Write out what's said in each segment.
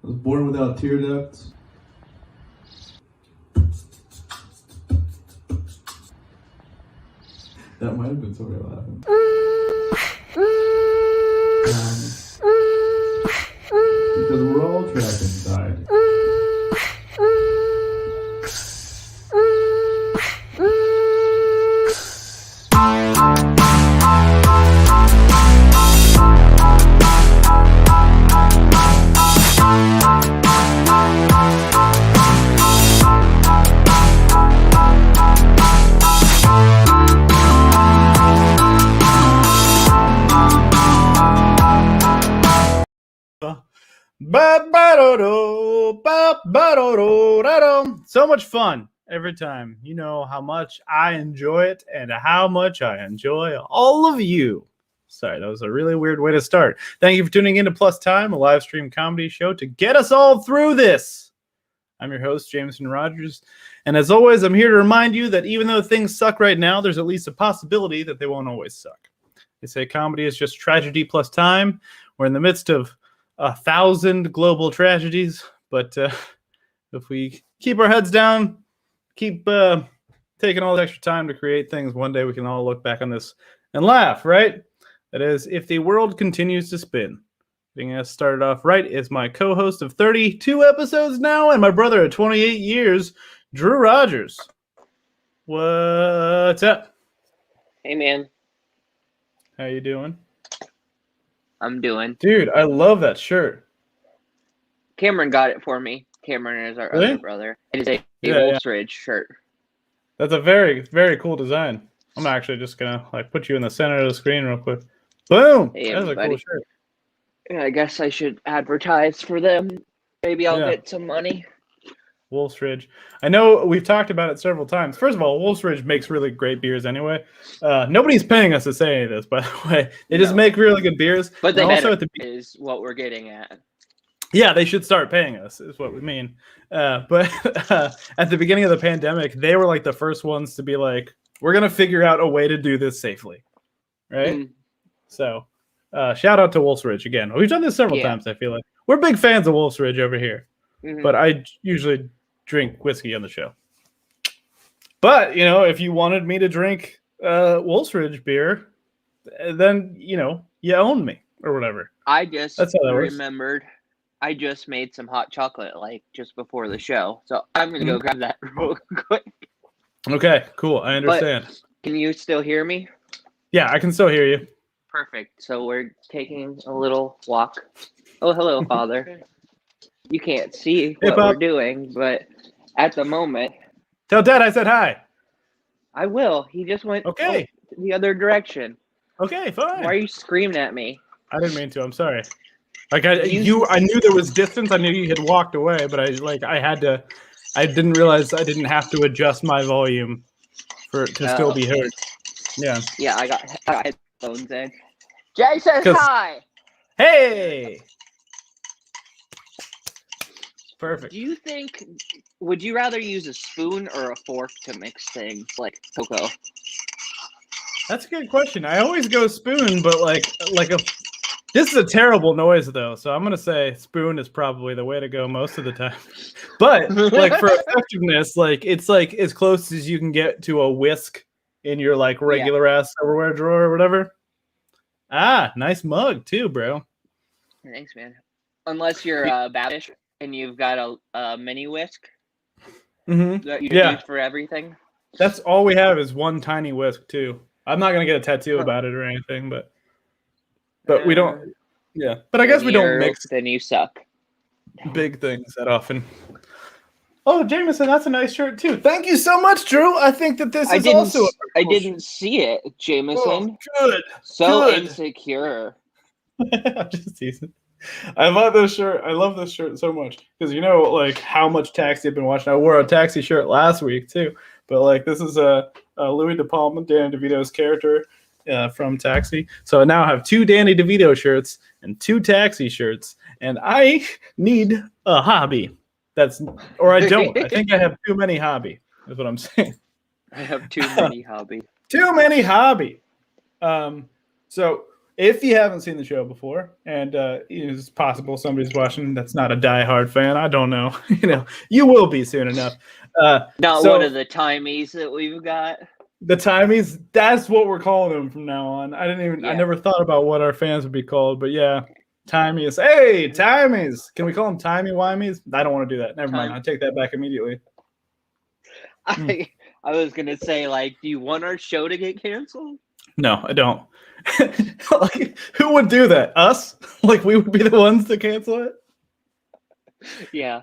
I was born without tear ducts. That might have been somebody laughing. Because we're all trapped inside. So much fun every time. You know how much I enjoy it and how much I enjoy all of you. Sorry, that was a really weird way to start. Thank you for tuning in to Plus Time, a live stream comedy show to get us all through this. I'm your host, Jameson Rogers. And as always, I'm here to remind you that even though things suck right now, there's at least a possibility that they won't always suck. They say comedy is just tragedy plus time. We're in the midst of 1,000 global tragedies, but if we keep our heads down, keep taking all the extra time to create things, one day we can all look back on this and laugh, right? That is, if the world continues to spin. Getting us started off right is my co-host of 32 episodes now, and my brother of 28 years, Drew Rogers. What's up? Hey, man. How you doing? I'm doing. Dude, I love that shirt. Cameron got it for me. Cameron is our other brother. It is a Wolf's Ridge shirt. That's a very, very cool design. I'm actually just gonna put you in the center of the screen real quick. Boom! Hey, that's a cool shirt. Yeah, I guess I should advertise for them. Maybe I'll get some money. Wolf's Ridge. I know we've talked about it several times. First of all, Wolf's Ridge makes really great beers anyway. Nobody's paying us to say any of this, by the way. They just make really good beers. But they also is what we're getting at. Yeah, they should start paying us, is what we mean. But at the beginning of the pandemic, they were like the first ones to be like, we're going to figure out a way to do this safely. Right? Mm. So shout out to Wolf's Ridge again. We've done this several times, I feel like. We're big fans of Wolf's Ridge over here. Mm-hmm. But I usually drink whiskey on the show. But, if you wanted me to drink Wolf's Ridge beer, then, you own me or whatever. I just remembered I just made some hot chocolate just before the show. So I'm going to go grab that real quick. Okay, cool. I understand. But can you still hear me? Yeah, I can still hear you. Perfect. So we're taking a little walk. Oh, hello, Father. You can't see what we're doing, but at the moment... Tell Dad I said hi. I will. He just went the other direction. Okay, fine. Why are you screaming at me? I didn't mean to. I'm sorry. I knew there was distance. I knew you had walked away, but I didn't realize I didn't have to adjust my volume to still be heard. Yeah. Yeah, I got headphones in. Jay says hi. Hey. Perfect. Would you rather use a spoon or a fork to mix things like cocoa? That's a good question. I always go spoon, but this is a terrible noise though, so I'm gonna say spoon is probably the way to go most of the time. But for effectiveness, it's as close as you can get to a whisk in your regular ass silverware drawer or whatever. Ah, nice mug too, bro. Thanks, man. Unless you're Babish and you've got a mini whisk that you use for everything. That's all we have is one tiny whisk too. I'm not gonna get a tattoo about it or anything, but we don't. Yeah, but I guess we don't mix. Then you suck. Big things that often. Oh, Jameson, that's a nice shirt too. Thank you so much, Drew. I think that this is also. I didn't see it, Jameson. Oh, good. Good. Insecure. I'm just teasing. I love this shirt. I love this shirt so much because how much Taxi I've been watching. I wore a Taxi shirt last week too, but this is a Louis De Palma, Danny DeVito's character from Taxi. So I now have 2 Danny DeVito shirts and 2 Taxi shirts, and I need a hobby. I don't. I think I have too many hobby. Is what I'm saying. I have too many hobby. Too many hobby. So if you haven't seen the show before, and it's possible somebody's watching that's not a diehard fan, I don't know. You will be soon enough. Not so one of the timies that we've got. the Timies, that's what we're calling them from now on. I Yeah. never thought about what our fans would be called, but yeah, Timies. Hey, Timies. Can we call them Timey-Wimies? I don't want to do that. Never mind. I take that back immediately. I was gonna say, like, do you want our show to get canceled? No, I don't. Like, who would do that? Us? Like, we would be the ones to cancel it? Yeah.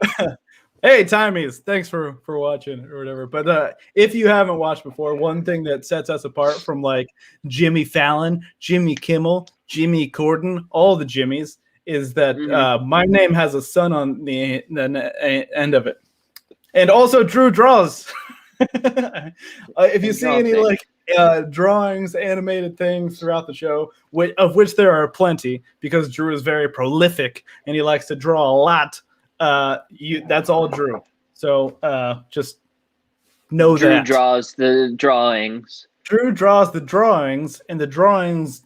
Hey, Timies, thanks for watching or whatever. But if you haven't watched before, one thing that sets us apart from like Jimmy Fallon, Jimmy Kimmel, Jimmy Corden, all the Jimmys, is that my name has a sun on the end of it. And also Drew draws. If you see any like drawings, animated things throughout the show, of which there are plenty, because Drew is very prolific and he likes to draw a lot. That's all Drew. So just know Drew that draws the drawings. Drew draws the drawings, and the drawings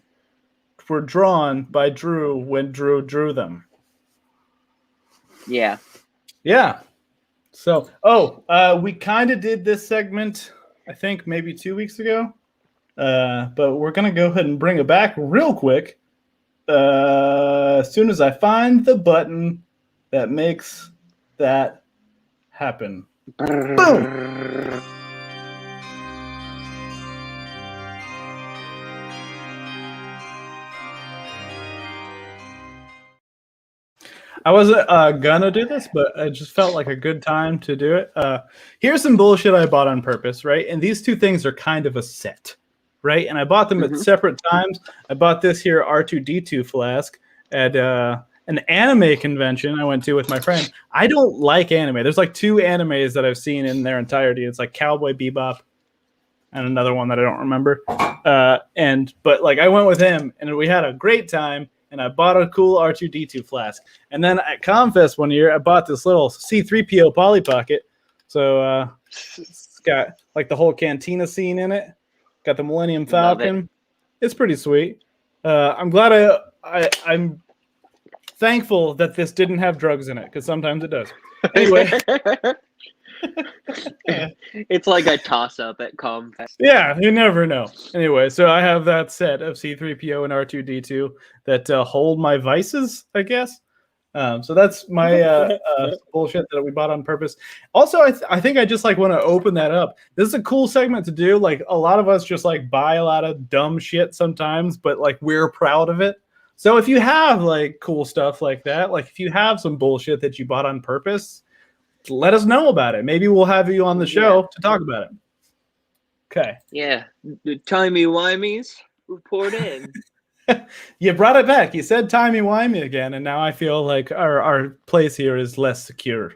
were drawn by Drew when Drew drew them. Yeah. Yeah. So, we kind of did this segment, I think maybe 2 weeks ago, but we're gonna go ahead and bring it back real quick. As soon as I find the button that makes that happen. Boom! I wasn't gonna do this, but I just felt like a good time to do it. Here's some bullshit I bought on purpose, right? And these two things are kind of a set, right? And I bought them at separate times. I bought this here R2D2 flask at an anime convention I went to with my friend. I don't like anime. There's like 2 animes that I've seen in their entirety. It's like Cowboy Bebop and another one that I don't remember. But like I went with him and we had a great time. And I bought a cool R2D2 flask. And then at ComFest one year, I bought this little C-3PO Polly Pocket. So it's got like the whole cantina scene in it. Got the Millennium Falcon. It's pretty sweet. I'm glad I'm thankful that this didn't have drugs in it, because sometimes it does. Anyway. It's like a toss-up at ComFest. Yeah, you never know. Anyway, so I have that set of C-3PO and R2-D2 that hold my vices, I guess. So that's my bullshit that we bought on purpose. Also, I think I just like want to open that up. This is a cool segment to do. Like a lot of us just like buy a lot of dumb shit sometimes, but like we're proud of it. So if you have like cool stuff like that, like if you have some bullshit that you bought on purpose, let us know about it. Maybe we'll have you on the show to talk about it. Okay. Yeah. The timey-wimies report in. You brought it back. You said timey-wimey again, and now I feel like our place here is less secure.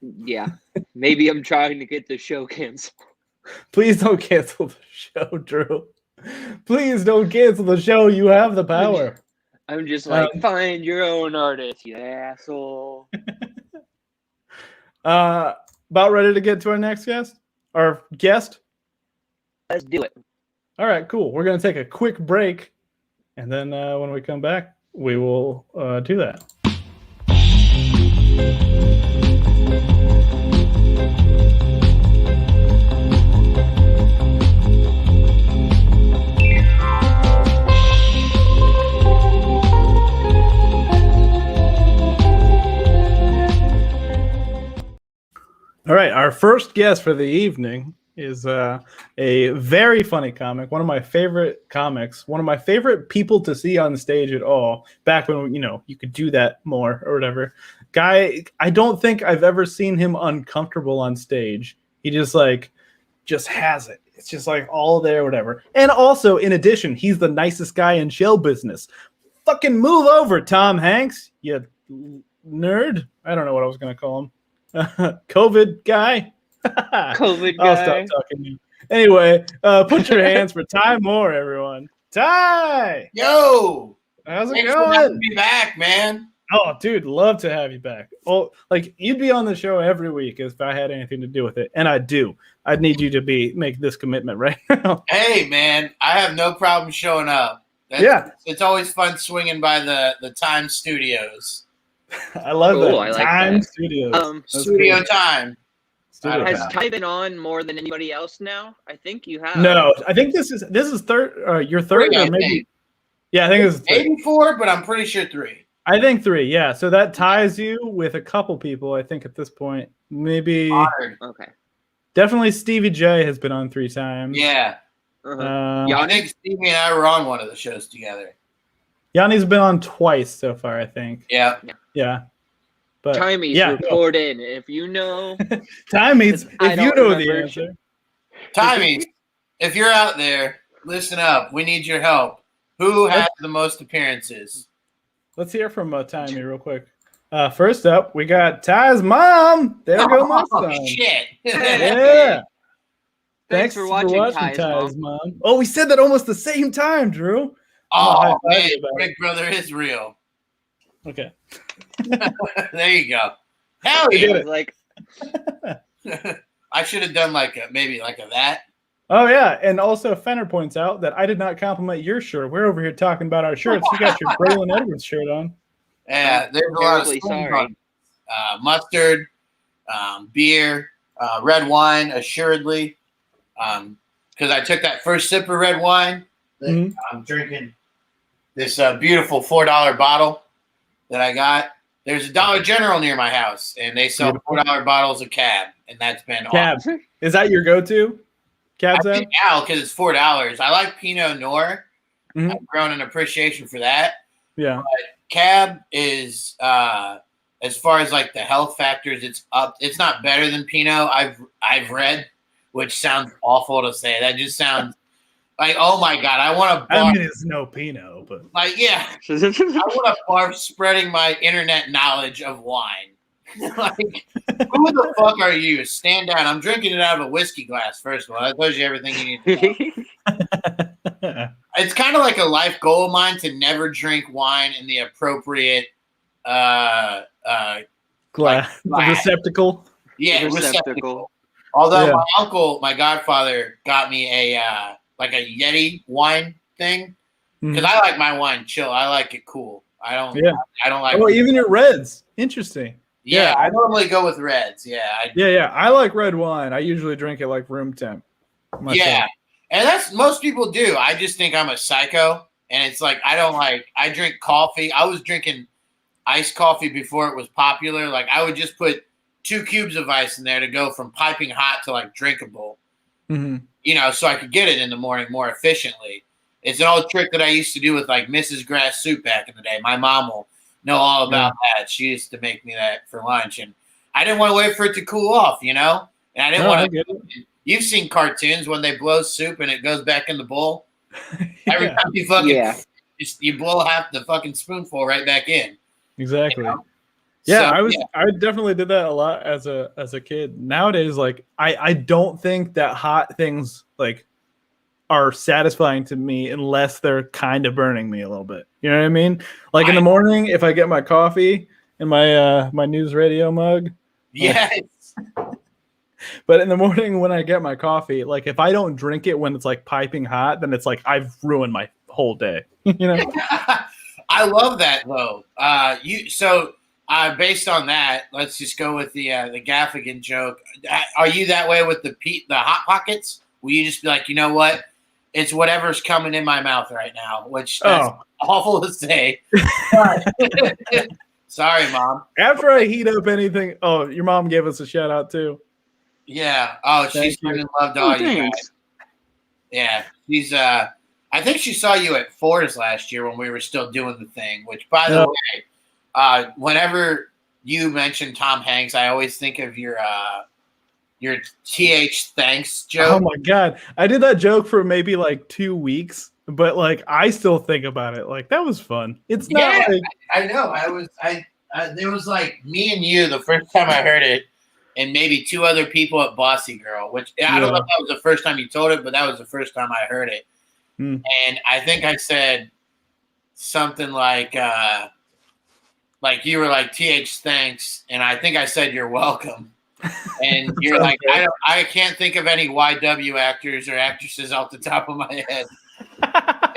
Yeah. Maybe I'm trying to get the show canceled. Please don't cancel the show, Drew. Please don't cancel the show. You have the power. I'm just like, find your own artist, you asshole. About ready to get to our next guest? Our guest? Let's do it. All right, cool. We're going to take a quick break, and then when we come back, we will do that. All right, our first guest for the evening is a very funny comic, one of my favorite comics, one of my favorite people to see on stage at all, back when, you could do that more or whatever. Guy, I don't think I've ever seen him uncomfortable on stage. He just has it. It's just like all there, whatever. And also, in addition, he's the nicest guy in show business. Fucking move over, Tom Hanks, you nerd. I don't know what I was going to call him. COVID guy. COVID guy. I'll stop talking to you. Anyway, put your hands for Ty Moore, everyone. Ty! Yo! How's it Thanks for having going? me back, man. Oh, dude, love to have you back. Oh, like you'd be on the show every week if I had anything to do with it, and I do. I'd need you to make this commitment right now. Hey, man, I have no problem showing up. It's always fun swinging by the Time Studios. I love Cool, that. I like Time that. Studios. That's Studio cool. Time. Studio Has Time. Ty been on more than anybody else now? I think you have. No, I think this is third. Your third, Three, I or maybe. think. Yeah, I think it's third. Maybe 4, but I'm pretty sure 3. I think 3. Yeah, so that ties you with a couple people. I think at this point, maybe Honored. Okay. definitely Stevie J has been on 3 times. Yeah. Uh-huh. I think Stevie and I were on one of the shows together. Yanni's been on twice so far. I think. Yeah. Yeah. But Timies, yeah, report in if you know. Timies, I if you don't know the remember. answer. Timmy, if you're out there, listen up. We need your help. Who has the most appearances? Let's hear from Timey real quick. First up, we got Ty's mom. There go my son. Shit. Yeah. Thanks for watching, Ty's mom. Oh, we said that almost the same time, Drew. Oh, high-five man, you about Big Brother is real. Okay. There you go. Hell We did yeah. it. Like, I should have done maybe like a that. Oh, yeah. And also, Fenner points out that I did not compliment your shirt. We're over here talking about our shirts. You got your Braylon Edwards shirt on. Yeah, there's a lot of terribly spoons sorry. on mustard, beer, red wine, assuredly. Because I took that first sip of red wine. Mhm. I'm drinking this beautiful $4 bottle that I got. There's a Dollar General near my house, and they sell $4 bottles of Cab, and that's been Cab. awesome. Is that your go-to? Cab's I out? think now because it's $4. I like Pinot Noir. Mhm. I've grown an appreciation for that. Yeah. Cab is as far as like the health factors, it's up. It's not better than Pinot. I've read, which sounds awful to say. That just sounds like, oh my god, I want to barf. I mean, it's no Pinot, but Like, yeah, I want to barf spreading my internet knowledge of wine. Like, who the fuck are you? Stand down. I'm drinking it out of a whiskey glass. First of all, that tells you everything you need to know. It's kind of like a life goal of mine to never drink wine in the appropriate glass, glass. the receptacle. receptacle. Although Yeah. my godfather got me a like a Yeti wine thing because I like my wine chill. I like it cool. I don't like. Oh, even your reds. Interesting. Yeah, yeah. I normally go with reds. Yeah, Yeah. I like red wine. I usually drink it like room temp. myself. Yeah, and that's most people do. I just think I'm a psycho, and it's like I drink coffee. I was drinking iced coffee before it was popular. Like I would just put 2 cubes of ice in there to go from piping hot to like drinkable. Mm-hmm. You know, so I could get it in the morning more efficiently. It's an old trick that I used to do with like Mrs. Grass soup back in the day. My mom will know all about that. She used to make me that for lunch, and I didn't want to wait for it to cool off, you know. And I didn't want to. You've seen cartoons when they blow soup and it goes back in the bowl. Every time you fucking you blow half the fucking spoonful right back in. Exactly. You know? Yeah, So, I definitely did that a lot as a kid. Nowadays, like I don't think that hot things like are satisfying to me unless they're kind of burning me a little bit. You know what I mean? Like in the morning, if I get my coffee in my my news radio mug. Yes. But in the morning when I get my coffee, like if I don't drink it when it's like piping hot, then it's like I've ruined my whole day. You know? I love that though. Based on that, let's just go with the Gaffigan joke. Are you that way with the hot pockets? Will you just be like, you know what? It's whatever's coming in my mouth right now, which that's awful to say. Sorry, Mom. After I heat up anything, your mom gave us a shout out too. Yeah. Oh, she's in love to all you guys. Yeah. She's I think she saw you at Ford's last year when we were still doing the thing, which by the way, whenever you mention Tom Hanks, I always think of your TH thanks joke. Oh my god. I did that joke for maybe like 2 weeks, but like I still think about it. Like that was fun. It's not like I know. There was like me and you the first time I heard it, and maybe 2 other people at Bossy Girl, which I don't know if that was the first time you told it, but that was the first time I heard it. And I think I said something like you were like, TH, thanks. And I think I said, you're welcome. And you're like, I can't think of any YW actors or actresses off the top of my head.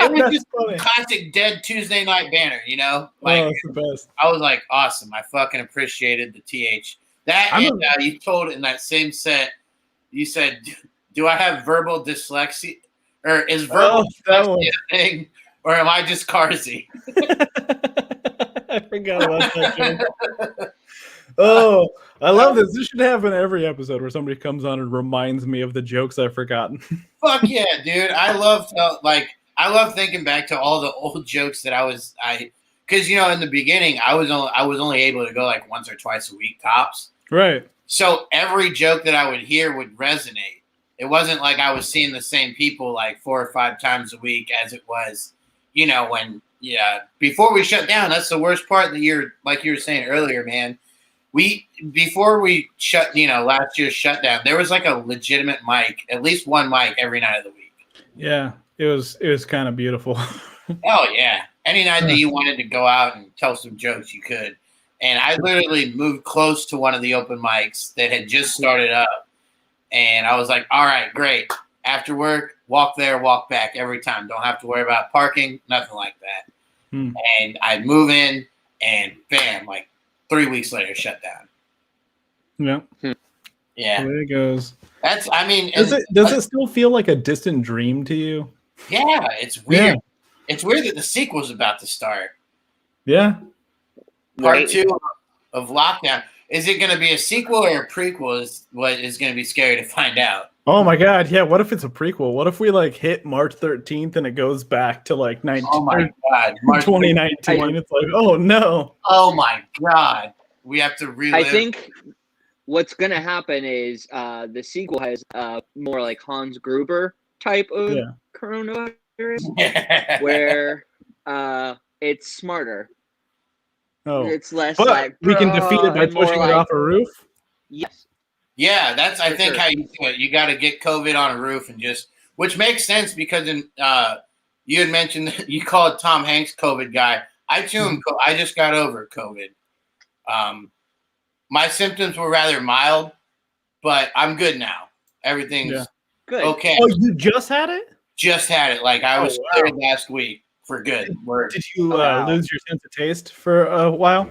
It was That's just funny. classic dead Tuesday night banner, you know? Like, Oh, it's the best. I was like, awesome. I fucking appreciated the TH. That I'm and you told in that same set, you said, do I have verbal dyslexia? Or is verbal that dyslexia a thing? Or am I just Carsey? I forgot about that joke. Oh, I love this. This should happen every episode where somebody comes on and reminds me of the jokes I've forgotten. Fuck yeah, dude. I love thinking back to all the old jokes that because you know in the beginning I was only able to go like once or twice a week tops. Right. So every joke that I would hear would resonate. It wasn't like I was seeing the same people like 4 or 5 times a week as it was, you know, before we shut down. That's the worst part that like you were saying earlier, man. Before we shut, you know, last year's shutdown, there was like a legitimate mic, at least one mic every night of the week. Yeah, it was kind of beautiful. Oh yeah. Any night that you wanted to go out and tell some jokes, you could. And I literally moved close to one of the open mics that had just started up. And I was like, all right, great. After work, walk there, walk back every time. Don't have to worry about parking, nothing like that. And I'd move in and bam, like 3 weeks later, shut down. Yeah. Yeah. There it goes. Does it still feel like a distant dream to you? Yeah, it's weird. Yeah. It's weird that the sequel's about to start. Yeah. Part 2 of Lockdown. Is it going to be a sequel or a prequel is what is going to be scary to find out. Oh my God. Yeah. What if it's a prequel? What if we like hit March 13th and it goes back to like 2019? It's like, oh no. Oh my God. We have to relive. I think what's going to happen is the sequel has more like Hans Gruber type of coronavirus where it's smarter. Oh, it's less but like we can defeat it by pushing it off a roof. Yes. Yeah, that's I think how you do it. You got to get COVID on a roof and which makes sense because you had mentioned that you called Tom Hanks COVID guy. I just got over COVID. My symptoms were rather mild, but I'm good now. Everything's good. Okay. Oh, you just had it? Just had it. Like I was cleared last week for good. Did you lose your sense of taste for a while?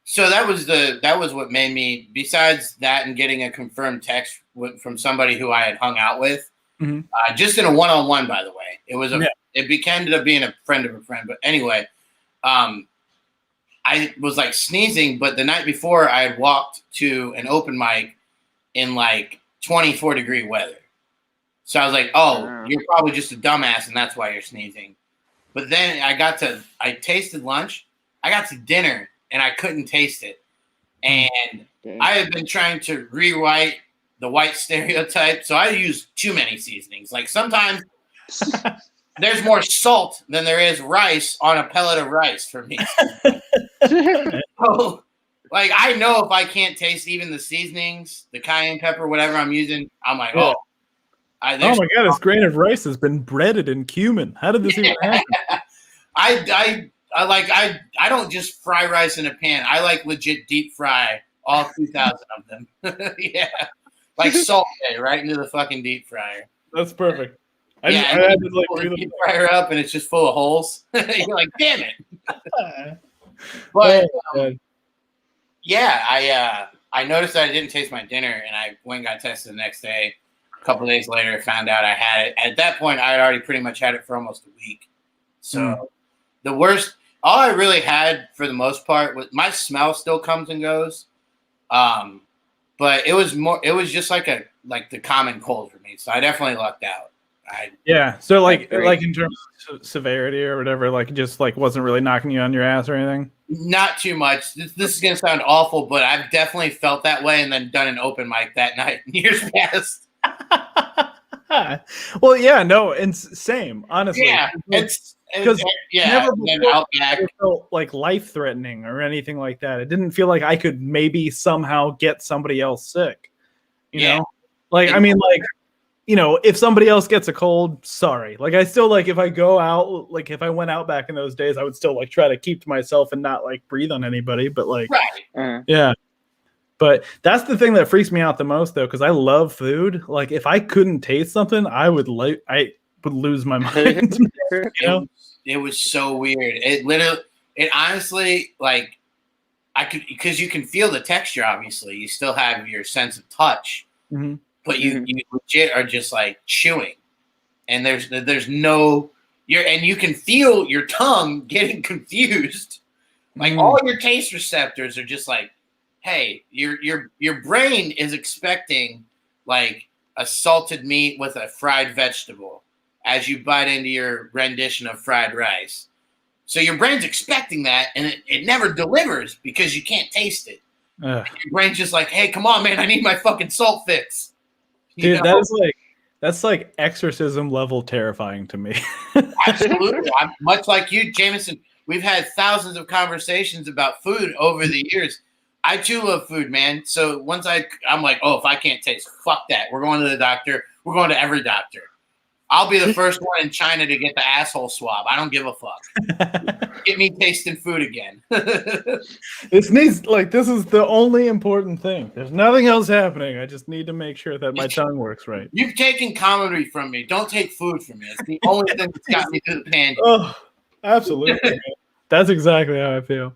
So that was what made me, besides that and getting a confirmed text from somebody who I had hung out with, just in a one-on-one, by the way. It ended up being a friend of a friend. But anyway, I was like sneezing, but the night before I had walked to an open mic in like 24-degree weather. So I was like, oh, you're probably just a dumbass and that's why you're sneezing. But then I tasted lunch. I got to dinner and I couldn't taste it. And I had been trying to rewrite the white stereotype. So I used too many seasonings. Like sometimes there's more salt than there is rice on a pellet of rice for me. So, like, I know if I can't taste even the seasonings, the cayenne pepper, whatever I'm using, I'm like, oh my God, this grain of rice has been breaded in cumin. How did this even happen? I don't just fry rice in a pan. I like legit deep fry all 2,000 of them. Yeah. Like Salt Bae right into the fucking deep fryer. That's perfect. I had to like deep fryer up and it's just full of holes. You're like, damn it. But I noticed that I didn't taste my dinner and I went and got tested the next day. A couple of days later, found out I had it. At that point, I had already pretty much had it for almost a week. So the worst, all I really had for the most part was my smell still comes and goes. But it was just like the common cold for me. So I definitely lucked out. So like in terms of severity or whatever, like just like wasn't really knocking you on your ass or anything? Not too much. This is gonna sound awful, but I've definitely felt that way and then done an open mic that night in years past. Well, yeah, no, and same, honestly. Yeah, because never before it felt like life-threatening or anything like that. It didn't feel like I could maybe somehow get somebody else sick. You know? Like, I mean, like, you know, if somebody else gets a cold, sorry. Like, I still, like, if I go out, like, if I went out back in those days, I would still, like, try to keep to myself and not, like, breathe on anybody. But, like, yeah. But that's the thing that freaks me out the most, though, because I love food. Like, if I couldn't taste something, I would would lose my mind. You know? It was so weird. It honestly, like, I could, because you can feel the texture. Obviously, you still have your sense of touch, but you legit are just like chewing, and there's no and you can feel your tongue getting confused. Like all your taste receptors are just like, hey, your brain is expecting like a salted meat with a fried vegetable as you bite into your rendition of fried rice. So your brain's expecting that, and it never delivers because you can't taste it. Your brain's just like, hey, come on, man, I need my fucking salt fix. Dude, that's like exorcism level terrifying to me. Absolutely. I'm much like you, Jameson. We've had thousands of conversations about food over the years. I too love food, man. So once I'm like, oh, if I can't taste, fuck that. We're going to the doctor. We're going to every doctor. I'll be the first one in China to get the asshole swab. I don't give a fuck. Get me tasting food again. This is the only important thing. There's nothing else happening. I just need to make sure that my tongue works right. You've taken comedy from me. Don't take food from me. It's the only thing that's got me through the pandemic. Oh, absolutely. Man. That's exactly how I feel.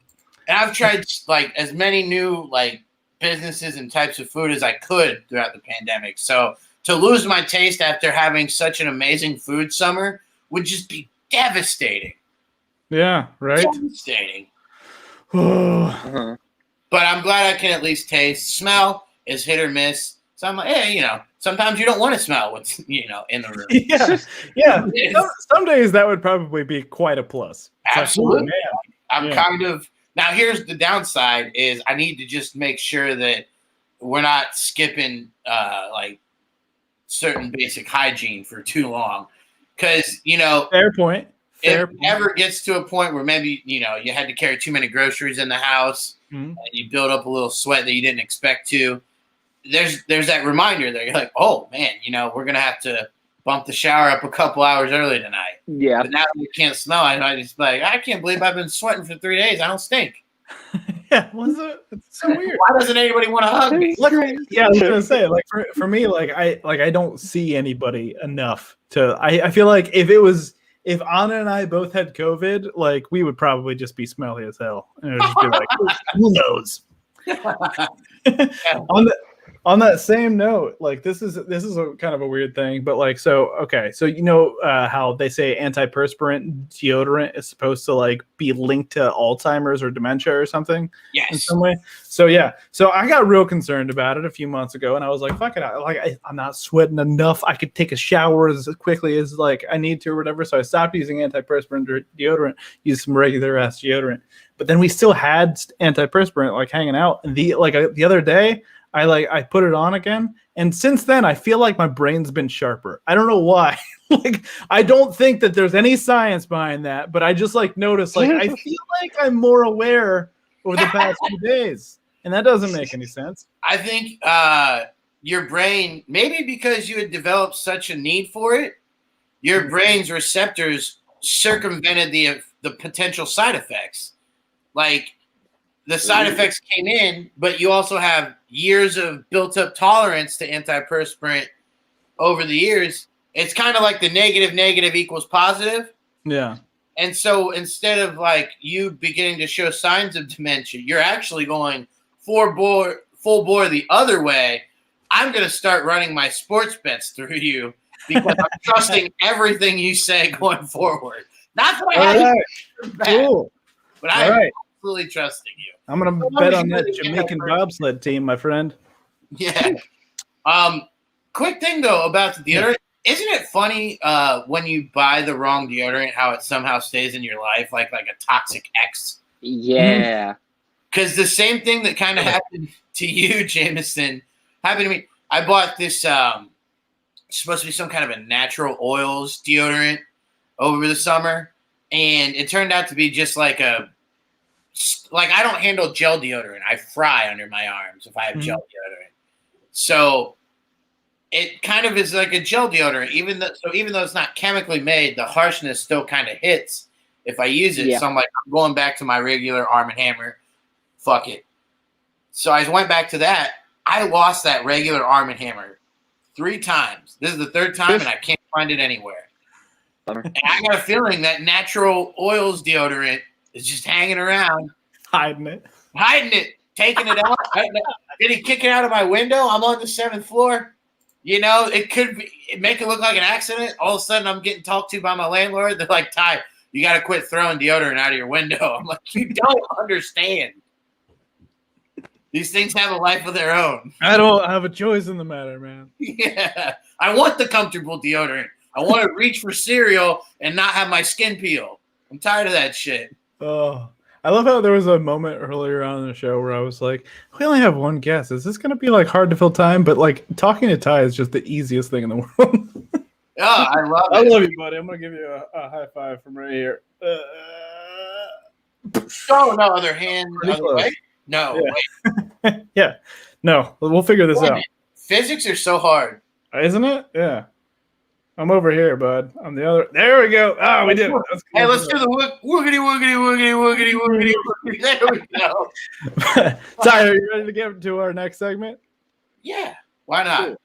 And I've tried like as many new like businesses and types of food as I could throughout the pandemic. So to lose my taste after having such an amazing food summer would just be devastating. Yeah, right? Devastating. But I'm glad I can at least taste. Smell is hit or miss. So I'm like, hey, sometimes you don't want to smell what's, in the room. Yeah. Some days that would probably be quite a plus. It's absolutely. Like, I'm kind of, now here's the downside is I need to just make sure that we're not skipping like certain basic hygiene for too long. Because, fair point. If it ever gets to a point where maybe, you had to carry too many groceries in the house and you build up a little sweat that you didn't expect to, there's that reminder that you're like, oh, man, we're going to have to bump the shower up a couple hours early tonight. Yeah. But now that we can't smell, I just like, I can't believe I've been sweating for 3 days. I don't stink. Yeah, it's so weird. Why doesn't anybody want to hug me? Yeah, I was gonna say, like for me, I don't see anybody enough to. I feel like if Anna and I both had COVID, like we would probably just be smelly as hell, and it would just be like, who knows? On that same note, like this is a kind of a weird thing, but like so how they say antiperspirant deodorant is supposed to like be linked to Alzheimer's or dementia or something in some way. So I got real concerned about it a few months ago, and I was like, fuck it, I'm not sweating enough. I could take a shower as quickly as like I need to or whatever. So I stopped using antiperspirant deodorant, used some regular ass deodorant. But then we still had antiperspirant like hanging out, and the other day. I put it on again, and since then I feel like my brain's been sharper. I don't know why. Like I don't think that there's any science behind that, but I just like noticed like I feel like I'm more aware over the past few days, and that doesn't make any sense. I think your brain, maybe because you had developed such a need for it, your brain's receptors circumvented the potential side effects. Like the side effects came in, but you also have years of built-up tolerance to antiperspirant over the years. It's kind of like the negative equals positive. Yeah. And so instead of like you beginning to show signs of dementia, you're actually going full bore the other way. I'm going to start running my sports bets through you because I'm trusting everything you say going forward. Not that I have cool. But I'm absolutely trusting you. I'm going to bet on that Jamaican bobsled team, my friend. Yeah. Quick thing, though, about the deodorant. Isn't it funny when you buy the wrong deodorant, how it somehow stays in your life like a toxic ex? Yeah. Because the same thing that kind of happened to you, Jameson, happened to me. I bought this supposed to be some kind of a natural oils deodorant over the summer, and it turned out to be just like I don't handle gel deodorant. I fry under my arms if I have gel deodorant. So it kind of is like a gel deodorant. Even though it's not chemically made, the harshness still kind of hits if I use it. Yeah. So I'm like, I'm going back to my regular Arm & Hammer. Fuck it. So I went back to that. I lost that regular Arm & Hammer 3 times. This is the 3rd time, and I can't find it anywhere. Bummer. And I got a feeling that natural oils deodorant is just hanging around, Hiding it. taking it out. Did he kick it out of my window? I'm on the 7th floor. You know, it could make it look like an accident. All of a sudden, I'm getting talked to by my landlord. They're like, Ty, you got to quit throwing deodorant out of your window. I'm like, you don't understand. These things have a life of their own. I don't have a choice in the matter, man. Yeah. I want the comfortable deodorant. I want to reach for cereal and not have my skin peel. I'm tired of that shit. Oh, I love how there was a moment earlier on in the show where I was like, we only have one guest. Is this going to be like hard to fill time? But like talking to Ty is just the easiest thing in the world. Oh, I love it. I love you, buddy. I'm going to give you a high five from right here. Oh, no, other hand. Pretty Other close. way? No. Yeah. Wait. Yeah. No, we'll figure this out. Physics are so hard. Isn't it? Yeah. I'm over here, bud. I'm the other. There we go. Oh, we did it. Hey, let's do the woogity, woogity, woogity, woogity, woogity. There we go. Ty, are you ready to get to our next segment? Yeah, why not? Cool.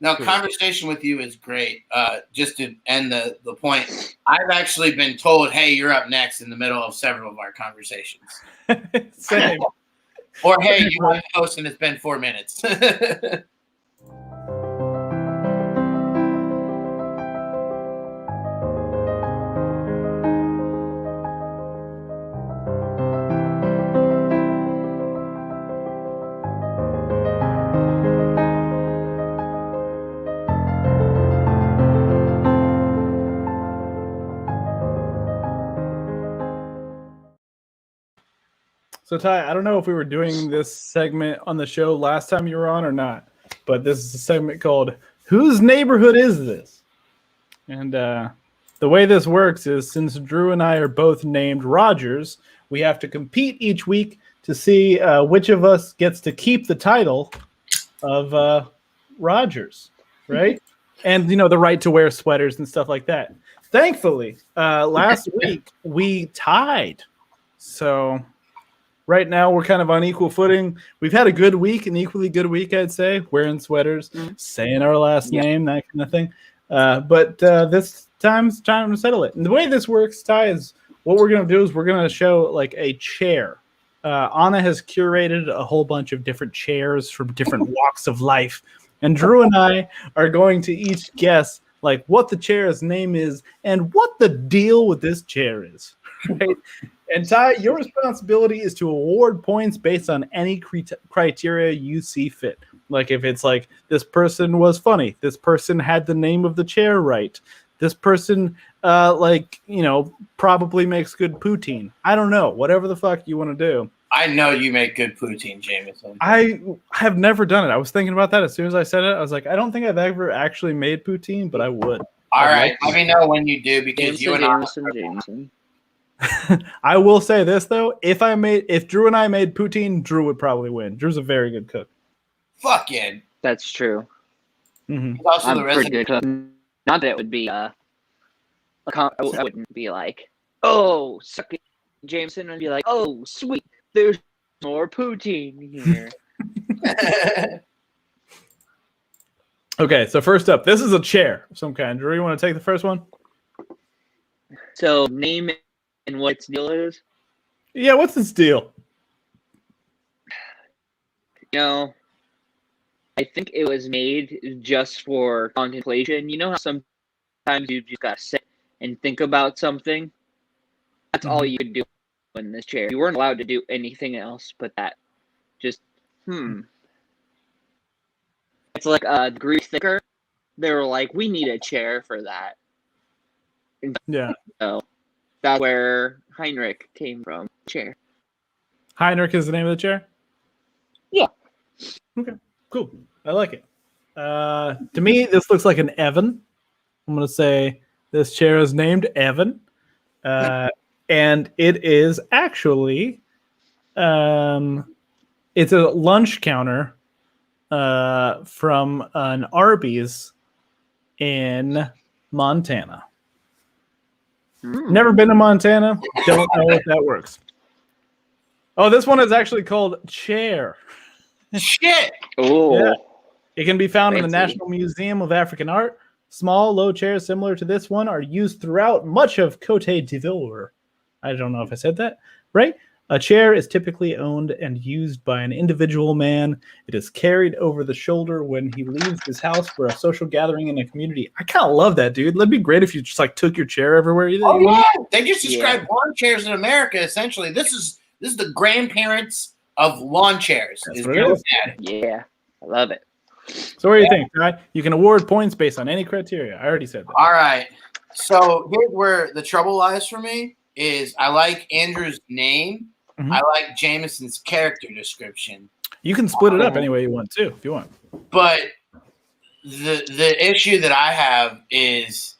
No, Cool. conversation with you is great. Just to end the point, I've actually been told, hey, you're up next in the middle of several of our conversations. Same. Or, hey, you want to host and it's been 4 minutes. So, Ty, I don't know if we were doing this segment on the show last time you were on or not, but this is a segment called Whose Neighborhood Is This? And the way this works is since Drew and I are both named Rogers, we have to compete each week to see which of us gets to keep the title of Rogers, right? And, you know, the right to wear sweaters and stuff like that. Thankfully, last week we tied. So right now we're kind of on equal footing. We've had a good week, an equally good week, I'd say, wearing sweaters, saying our last name, that kind of thing. But this time's time to settle it. And the way this works, Ty, is what we're going to do is we're going to show like a chair. Anna has curated a whole bunch of different chairs from different walks of life. And Drew and I are going to each guess like what the chair's name is and what the deal with this chair is. Right? And Ty, your responsibility is to award points based on any criteria you see fit. Like if it's like this person was funny, this person had the name of the chair right, this person probably makes good poutine. I don't know, whatever the fuck you want to do. I know you make good poutine, Jameson. I have never done it. I was thinking about that as soon as I said it. I was like, I don't think I've ever actually made poutine, but I would. All right, let me know when you do because you and Jameson. I will say this though: if Drew and I made poutine, Drew would probably win. Drew's a very good cook. Fuck yeah. That's true. Mm-hmm. He's also I'm the pretty resident. good cook. Not that it would be I wouldn't be like, oh, suck it, Jameson, and be like, oh, sweet, there's more poutine here. Okay, so first up, this is a chair of some kind. Drew, you want to take the first one? So name and what its deal is. Yeah, what's its deal? You know, I think it was made just for contemplation. You know how sometimes you just gotta sit and think about something? That's all you could do in this chair. You weren't allowed to do anything else but that. Just, It's like a Greek thinker. They were like, we need a chair for that. Yeah. So that's where Heinrich came from. Chair. Heinrich is the name of the chair? Yeah. Okay, cool. I like it. To me, this looks like an Evan. I'm going to say this chair is named Evan. And it is actually, it's a lunch counter from an Arby's in Montana. Never been to Montana. Don't know if that works. Oh, this one is actually called Chair. Shit. Oh. Yeah. It can be found in the Fancy. National Museum of African Art, Small, low chairs similar to this one are used throughout much of Côte d'Ivoire. I don't know if I said that right. A chair is typically owned and used by an individual man. It is carried over the shoulder when he leaves his house for a social gathering in a community. I kind of love that, dude. That'd be great if you just like took your chair everywhere you Oh went. yeah, they just described lawn chairs in America. Essentially, this is the grandparents of lawn chairs. That's is what it is. Yeah, I love it. So what do you think, Ty? You can award points based on any criteria. I already said that. All right. So here's where the trouble lies for me is I like Andrew's name. Mhm. I like Jameson's character description. You can split it up any way you want to, if you want. But the issue that I have is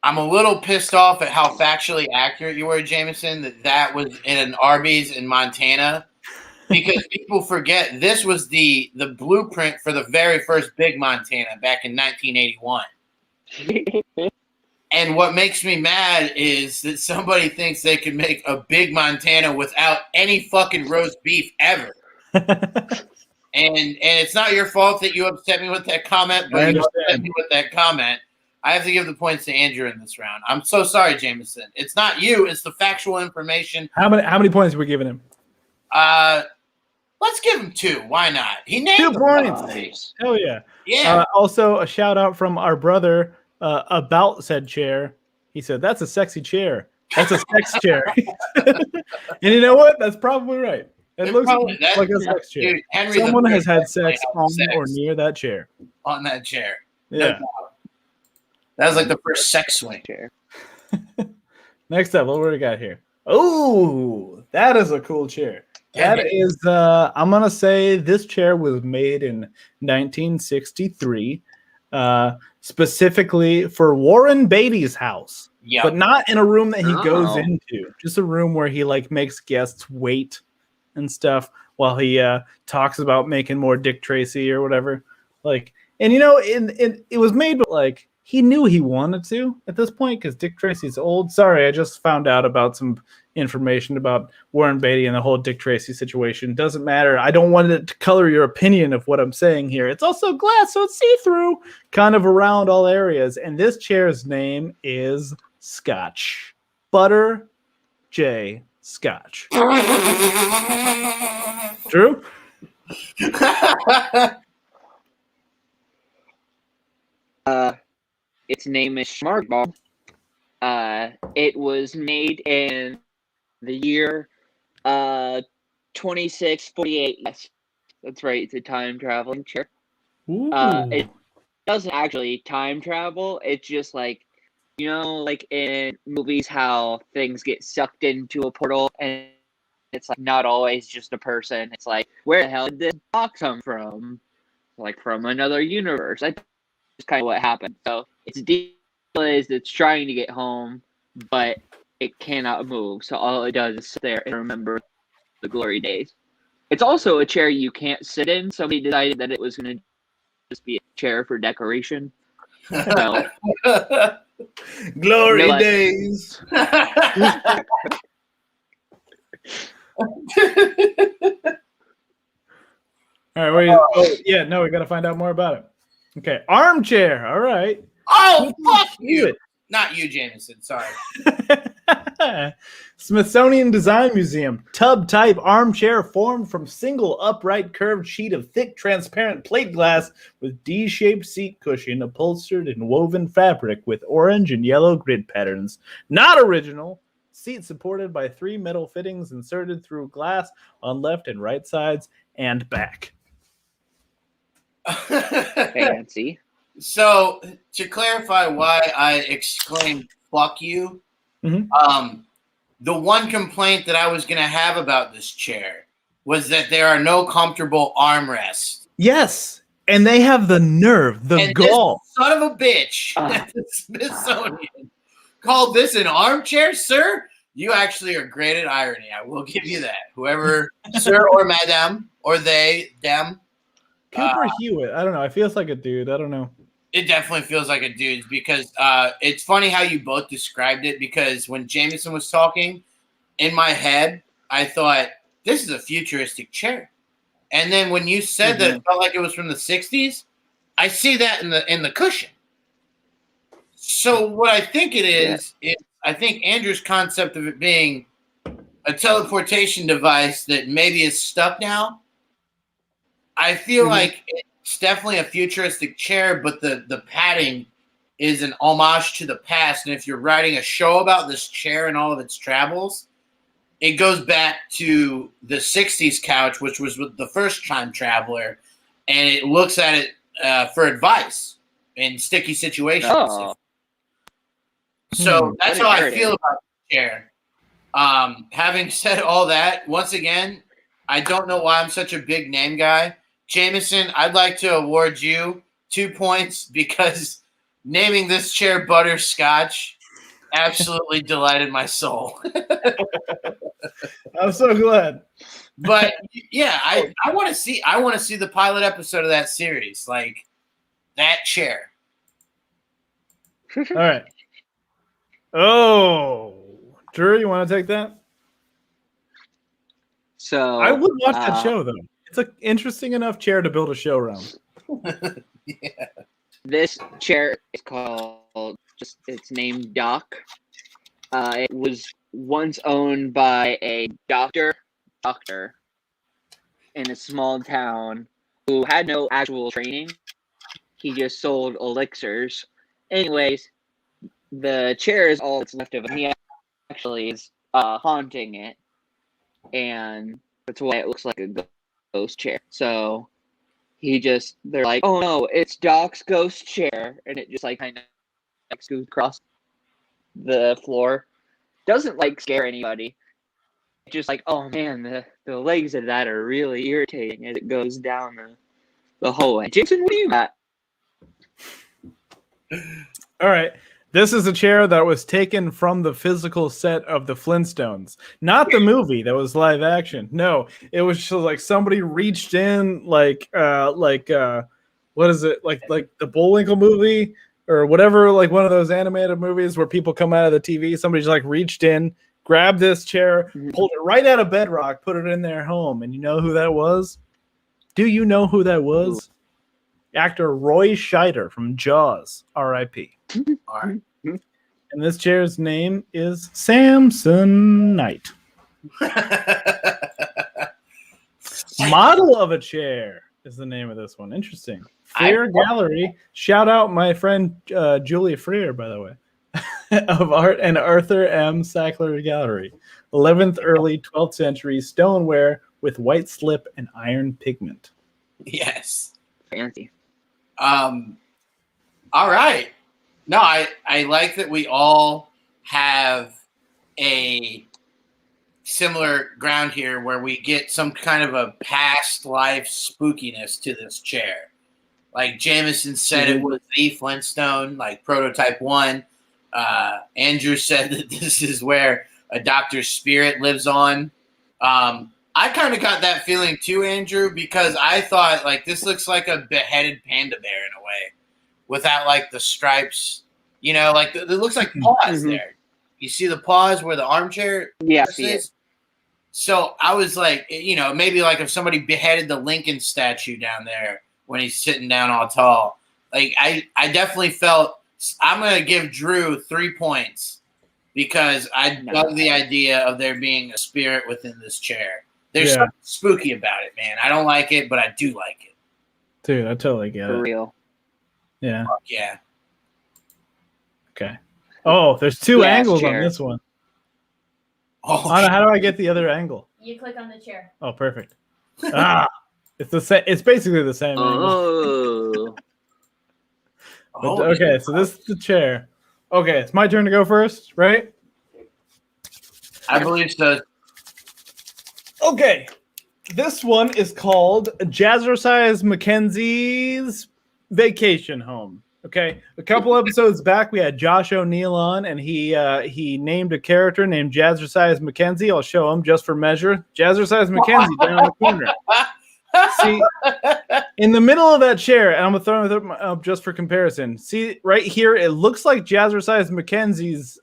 I'm a little pissed off at how factually accurate you were, Jameson, that was in an Arby's in Montana. Because people forget this was the blueprint for the very first Big Montana back in 1981. And what makes me mad is that somebody thinks they can make a Big Montana without any fucking roast beef ever. And it's not your fault that you upset me with that comment, I but you understand. upset me with that comment. I have to give the points to Andrew in this round. I'm so sorry, Jameson. It's not you. It's the factual information. How many points are we giving him? Let's give him 2. Why not? He named 2 them. points. Nice. Hell yeah. Yeah. Also, a shout out from our brother about said chair. He said, "That's a sexy chair. That's a sex chair." And you know what? That's probably right. It looks like a sex chair. Dude, Henry Someone the has Third had sex played on sex or near that chair. on that chair. Yeah. That was like the first sex swing. Chair. Next up, what do we got here? Oh, that is a cool chair. That is, I'm going to say this chair was made in 1963, specifically for Warren Beatty's house, Yeah. but not in a room that he goes Oh. into, just a room where he like makes guests wait and stuff while he talks about making more Dick Tracy or whatever. Like, and you know, it was made, but like, he knew he wanted to at this point because Dick Tracy's old. Sorry, I just found out about some information about Warren Beatty and the whole Dick Tracy situation. Doesn't matter. I don't want it to color your opinion of what I'm saying here. It's also glass, so it's see-through, kind of around all areas. And this chair's name is Scotch. Butter J. Scotch. Drew? Its name is Smartball. It was made in the year 2648. Yes, that's right. It's a time traveling chair. Ooh. It doesn't actually time travel. It's just like, you know, like in movies how things get sucked into a portal and it's like not always just a person. It's like, where the hell did this box come from? Like from another universe. That's kind of what happened. So its deal is it's trying to get home, but it cannot move. So all it does is sit there and remember the glory days. It's also a chair you can't sit in. Somebody decided that it was going to just be a chair for decoration. So, Glory Realize- days. All right, yeah, no, we got to find out more about it. Okay, armchair. All right. Oh, fuck Do you. it. Not you, Jameson. Sorry. Smithsonian Design Museum. Tub type armchair formed from single upright curved sheet of thick transparent plate glass with D-shaped seat cushion upholstered in woven fabric with orange and yellow grid patterns. Not original. Seat supported by 3 metal fittings inserted through glass on left and right sides and back. fancy. So, to clarify why I exclaimed "fuck you," Mhm. The one complaint that I was going to have about this chair was that there are no comfortable armrests. Yes, and they have the nerve, the And gall. this son of a bitch at the Smithsonian called this an armchair, sir. You actually are great at irony. I will give you that. Whoever, sir or madam, or they, them. Cooper Hewitt. I don't know. It feels like a dude. I don't know. It definitely feels like a dude's because it's funny how you both described it because when Jameson was talking, in my head, I thought, this is a futuristic chair. And then when you said that it felt like it was from the 60s, I see that in the cushion. So what I think it is I think Andrew's concept of it being a teleportation device that maybe is stuck now. I feel like it's definitely a futuristic chair, but the padding is an homage to the past. And if you're writing a show about this chair and all of its travels, it goes back to the 60s couch, which was with the first time traveler, and it looks at it for advice in sticky situations. Oh. So that's how I What feel about the chair. Having said all that, once again, I don't know why I'm such a big name guy. Jameson, I'd like to award you 2 points because naming this chair Butterscotch absolutely delighted my soul. I'm so glad. But yeah, I want to see the pilot episode of that series, like that chair. All right. Oh, Drew, you want to take that? So I would watch that show though. It's an interesting enough chair to build a show around. Yeah. This chair is called it's named Doc. It was once owned by a doctor in a small town who had no actual training. He just sold elixirs. Anyways, the chair is all that's left of him. He actually is haunting it, and that's why it looks like a ghost chair. So they're like, oh no, it's Doc's ghost chair, and it just like kind of scoots across the floor. Doesn't like scare anybody. Just like, oh man, the legs of that are really irritating as it goes down the hallway. Jason, what do you got? All right. This is a chair that was taken from the physical set of the Flintstones. Not the movie that was live action. No, it was just like somebody reached in what is it? Like the Bullwinkle movie or whatever, like one of those animated movies where people come out of the TV. Somebody just like reached in, grabbed this chair, pulled it right out of bedrock, put it in their home. And you know who that was? Do you know who that was? Actor Roy Scheider from Jaws, R.I.P. All right. And this chair's name is Samsonite. Model of a chair is the name of this one. Interesting. Freer Gallery. Shout out my friend Julia Freer, by the way, of Art and Arthur M. Sackler Gallery. 11th, early 12th century stoneware with white slip and iron pigment. Yes. Fancy. All right. No, I like that we all have a similar ground here where we get some kind of a past life spookiness to this chair. Like Jameson said, it was the Flintstone, like prototype 1. Andrew said that this is where a doctor's spirit lives on. I kind of got that feeling too, Andrew, because I thought like this looks like a beheaded panda bear in a way, without like the stripes. You know, like it looks like paws there. You see the paws where the armchair is. So I was like, you know, maybe like if somebody beheaded the Lincoln statue down there when he's sitting down all tall. Like I definitely felt I'm gonna give Drew 3 points because I love the idea of there being a spirit within this chair. There's something spooky about it, man. I don't like it, but I do like it. Dude, I totally get it. For real. Yeah. Yeah. Okay. Oh, there's two angles on this one. Oh, Anna, how do I get the other angle? You click on the chair. Oh, perfect. It's the same. It's basically the same angle. Oh. Okay, so this is the chair. Okay, it's my turn to go first, right? I believe so. Okay, this one is called Jazzercise Mackenzie's Vacation Home. Okay, a couple episodes back, we had Josh O'Neill on, and he named a character named Jazzercise Mackenzie. I'll show him just for measure. Jazzercise Mackenzie down in the corner. See, in the middle of that chair, and I'm gonna throw it up just for comparison. See, right here, it looks like Jazzercise Mackenzie's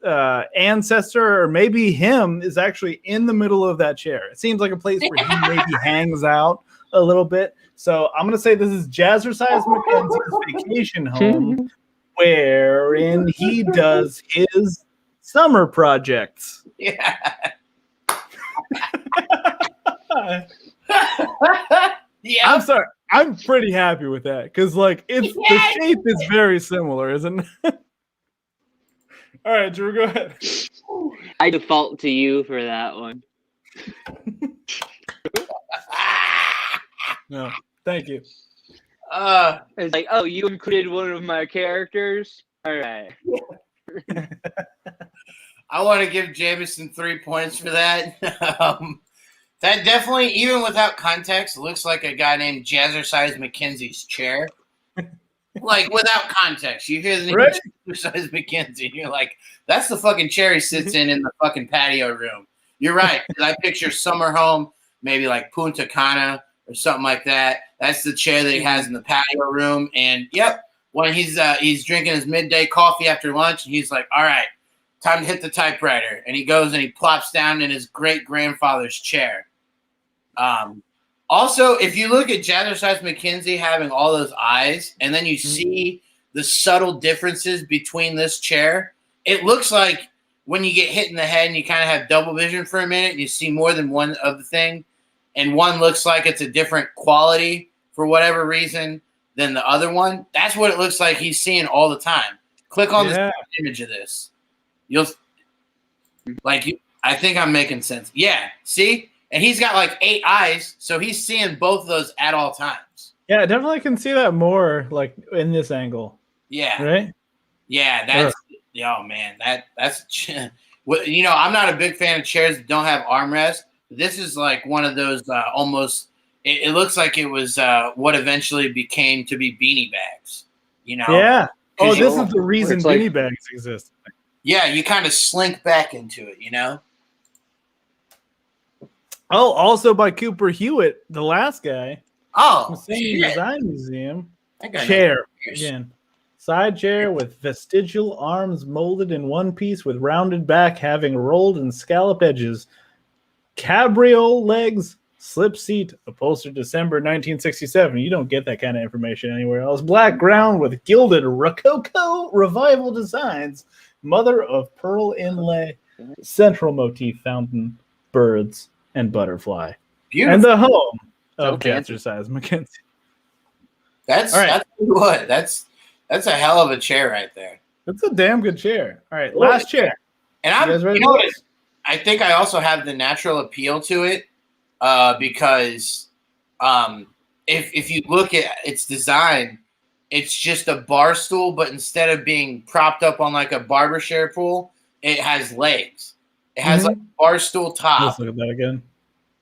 ancestor, or maybe him, is actually in the middle of that chair. It seems like a place where he maybe hangs out a little bit. So I'm gonna say this is Jazzercise Mackenzie's vacation home, wherein he does his summer projects. Yeah. Yeah. I'm sorry. I'm pretty happy with that because, like, it's the shape is very similar, isn't it? All right, Drew, go ahead. I default to you for that one. No, thank you. It's like, oh, you included one of my characters? All right. I want to give Jameson 3 points for that. That definitely, even without context, looks like a guy named Jazzercise McKenzie's chair. Like, without context. You hear the name Right. Jazzercise McKenzie, and you're like, that's the fucking chair he sits in the fucking patio room. You're right. 'Cause I picture summer home, maybe like Punta Cana or something like that. That's the chair that he has in the patio room. And, yep, when he's drinking his midday coffee after lunch, and he's like, all right, time to hit the typewriter. And he goes and he plops down in his great-grandfather's chair. Also, if you look at Jazzercise McKenzie having all those eyes, and then you see the subtle differences between this chair, it looks like when you get hit in the head and you kind of have double vision for a minute, and you see more than one of the thing, and one looks like it's a different quality for whatever reason than the other one. That's what it looks like he's seeing all the time. Click on the image of this. You'll like. I think I'm making sense. Yeah. See. And he's got like 8 eyes, so he's seeing both of those at all times. Yeah, I definitely can see that more like in this angle. Yeah. Right? Yeah, that's oh man, that's you know, I'm not a big fan of chairs that don't have armrests. This is like one of those almost it looks like it was what eventually became to be beanie bags, you know? Yeah. Oh, this you- is the reason it's like- beanie bags exist. Yeah, you kind of slink back into it, you know? Oh, also by Cooper Hewitt, the last guy. Oh, Smithsonian shit. Design Museum. That guy Chair. knows. Again. Side chair with vestigial arms molded in one piece with rounded back having rolled and scalloped edges. Cabriole legs, slip seat, upholstered December 1967. You don't get that kind of information anywhere else. Black ground with gilded Rococo revival designs. Mother of pearl inlay. Central motif fountain, birds, and butterfly. Beautiful. And the home of So fancy. Jazzercise McKenzie. That's All right. that's what that's a hell of a chair right there. That's a damn good chair. All right, last chair. And You guys ready you know for what? this? I think I also have the natural appeal to it because if you look at its design, it's just a bar stool, but instead of being propped up on like a barber chair pool, it has legs. It has like a bar stool top. Let's look at that again.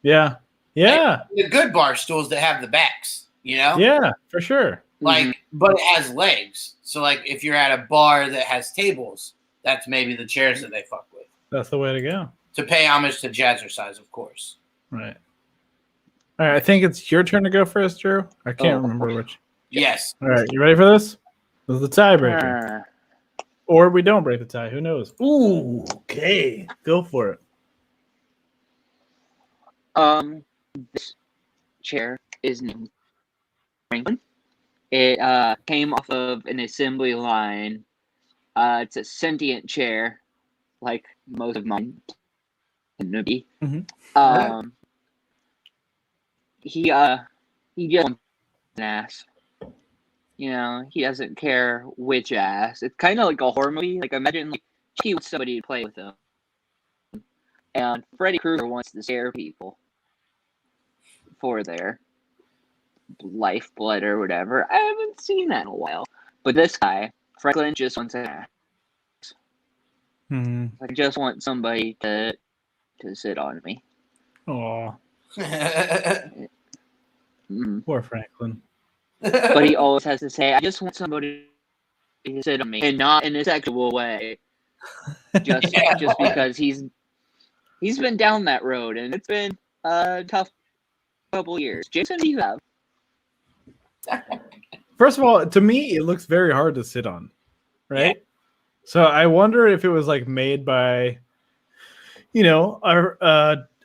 Yeah. Yeah. The good bar stools that have the backs, you know? Yeah, for sure. Like, but it has legs. So like if you're at a bar that has tables, that's maybe the chairs that they fuck with. That's the way to go. To pay homage to Jazzercise, of course. Right. All right, I think it's your turn to go first, Drew. I can't Oh. remember which. Yes. All right, you ready for this? This is the tiebreaker. Or we don't break the tie. Who knows? Ooh, okay. Go for it. This chair is named Franklin. It came off of an assembly line. It's a sentient chair, like most of mine tend to be. Mhm. He just wants an ass. You know, he doesn't care which ass. It's kind of like a horror movie. Like imagine like he wants somebody to play with him, and Freddy Krueger wants to scare people for their lifeblood or whatever. I haven't seen that in a while. But this guy, Franklin, just wants an ass. I just want somebody to sit on me. Oh, Mm. poor Franklin. But he always has to say, "I just want somebody to sit on me," and not in a sexual way. Just because he's been down that road, and it's been a tough couple years. Jason, do you have? First of all, to me, it looks very hard to sit on, right? Yeah. So I wonder if it was like made by,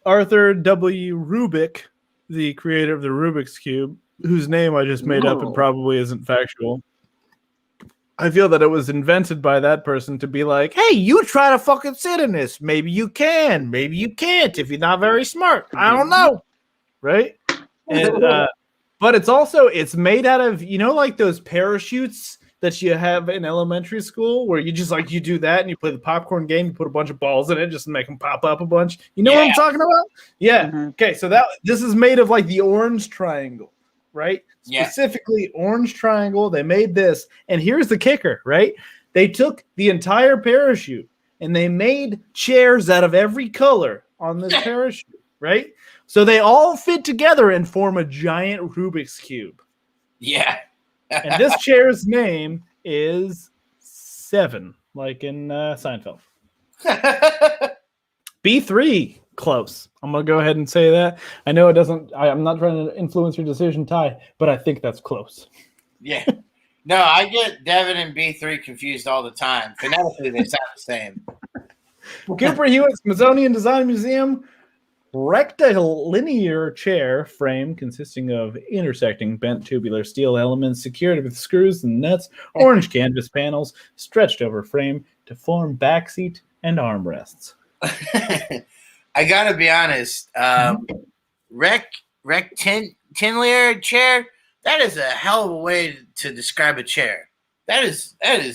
Arthur W. Rubik, the creator of the Rubik's Cube, whose name I just made up and No. probably isn't factual. I feel that it was invented by that person to be like, hey, you try to fucking sit in this. Maybe you can. Maybe you can't if you're not very smart. I don't know. Right? And but it's made out of, like those parachutes that you have in elementary school where you just you do that and you play the popcorn game, you put a bunch of balls in it just to make them pop up a bunch. You know what I'm talking about? Yeah. Mm-hmm. Okay, so this is made of the orange triangle, right? Yeah. Specifically orange triangle. They made this, and here's the kicker, right? They took the entire parachute and they made chairs out of every color on this parachute, right? So they all fit together and form a giant Rubik's Cube. Yeah. And this chair's name is 7, like in Seinfeld. B3, close. I'm going to go ahead and say that. I know it doesn't, I'm not trying to influence your decision, Ty, but I think that's close. Yeah. No, I get Devin and B3 confused all the time. Phonetically, they sound the same. Cooper Hewitt Smithsonian Design Museum rectilinear chair frame consisting of intersecting bent tubular steel elements secured with screws and nuts, orange canvas panels stretched over frame to form backseat and armrests. I gotta be honest. Rectilinear chair. That is a hell of a way to describe a chair. That is I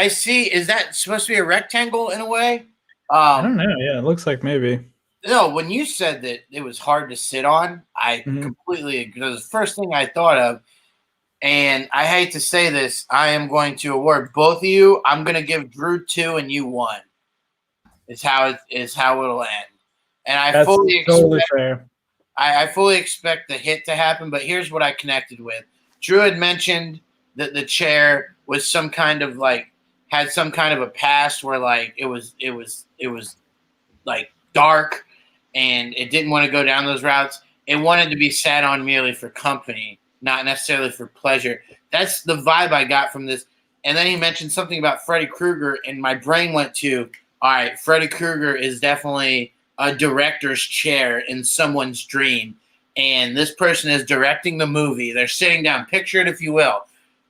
see. Is that supposed to be a rectangle in a way? I don't know. Yeah, it looks like maybe. No, when you said that it was hard to sit on, I completely agree. It was the first thing I thought of. And I hate to say this, I am going to award both of you. I'm going to give Drew 2 and you 1. Is how it'll end. And That's totally fair. I fully expect the hit to happen, but here's what I connected with. Drew had mentioned that the chair was some kind of had some kind of a past where it was dark and it didn't want to go down those routes. It wanted to be sat on merely for company, not necessarily for pleasure. That's the vibe I got from this. And then he mentioned something about Freddy Krueger, and my brain went to, all right, Freddy Krueger is definitely a director's chair in someone's dream. And this person is directing the movie. They're sitting down. Picture it, if you will.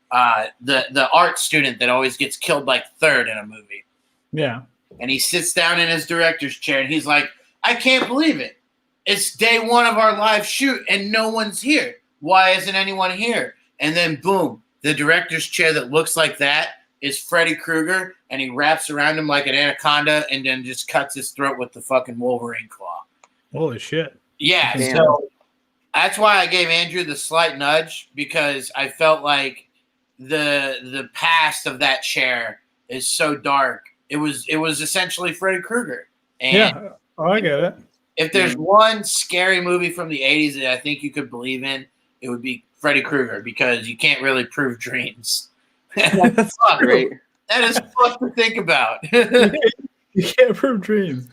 The art student that always gets killed third in a movie. Yeah. And he sits down in his director's chair and he's like, I can't believe it. It's day 1 of our live shoot and no one's here. Why isn't anyone here? And then boom, the director's chair that looks like that is Freddy Krueger, and he wraps around him like an anaconda and then just cuts his throat with the fucking Wolverine claw. Holy shit. Yeah. Damn. So that's why I gave Andrew the slight nudge, because I felt like the past of that chair is so dark. It was essentially Freddy Krueger. And yeah, I get it. if there's one scary movie from the 80s that I think you could believe in, it would be Freddy Krueger, because you can't really prove dreams. That's Great. That is fun to think about. You can't prove dreams.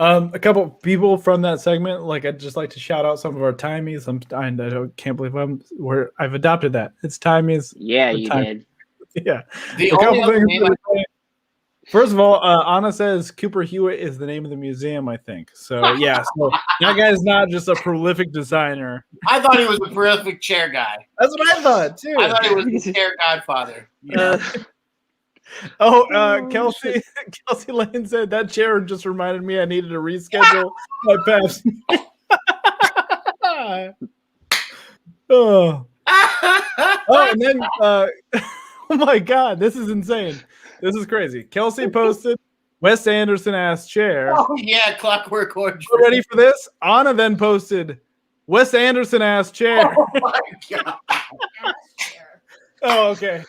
A couple people from that segment, I'd just like to shout out some of our timies. I can't believe I've adopted that. It's timies. Yeah, you did. Yeah. The A couple only other things name that are saying- First of all, Anna says Cooper Hewitt is the name of the museum, I think. So, yeah. So that guy's not just a prolific designer. I thought he was a prolific chair guy. That's what I thought, too. I thought he was the chair godfather. Kelsey Lane said that chair just reminded me I needed to reschedule my past. Oh, and then oh my god, this is insane. This is crazy. Kelsey posted Wes Anderson ass chair. Oh yeah, Clockwork Orange. You ready for this? Anna then posted Wes Anderson ass chair. Oh my god. Oh, okay.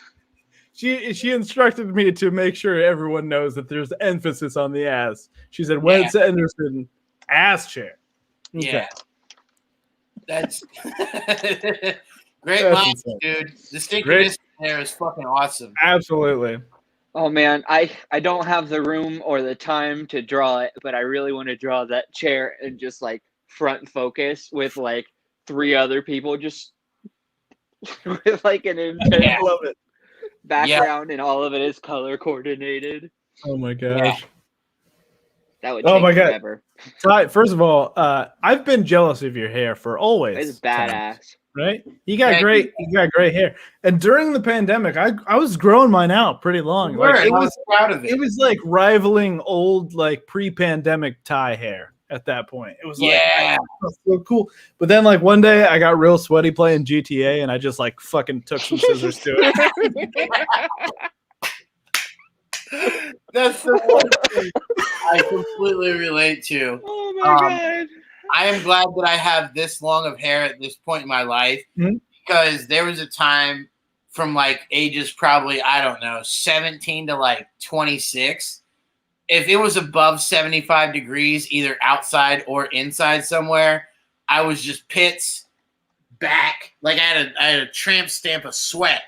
She instructed me to make sure everyone knows that there's emphasis on the ass. She said Wes Anderson ass chair. Okay. Yeah. That's great minds, dude. The synchronicity there is fucking awesome. Absolutely. Oh man, I don't have the room or the time to draw it, but I really want to draw that chair and just front focus with 3 other people just with an intense Love it. background and all of it is color coordinated. Oh my gosh. That would Oh take my God. forever. Ty, first of all, I've been jealous of your hair for always. It's badass. right? He got Yeah, great hair. And during the pandemic, I was growing mine out pretty long. Like, Like I was proud of it. it was like rivaling old like pre-pandemic Thai hair at that point. It was Yeah. like so cool. But then like one day I got real sweaty playing GTA and I just like fucking took some scissors to it. That's the one thing I completely relate to. Oh my god. I am glad that I have this long of hair at this point in my life because there was a time from like ages probably, I don't know, 17 to like 26. If it was above 75 degrees, either outside or inside somewhere, I was just pits back. Like I had a tramp stamp of sweat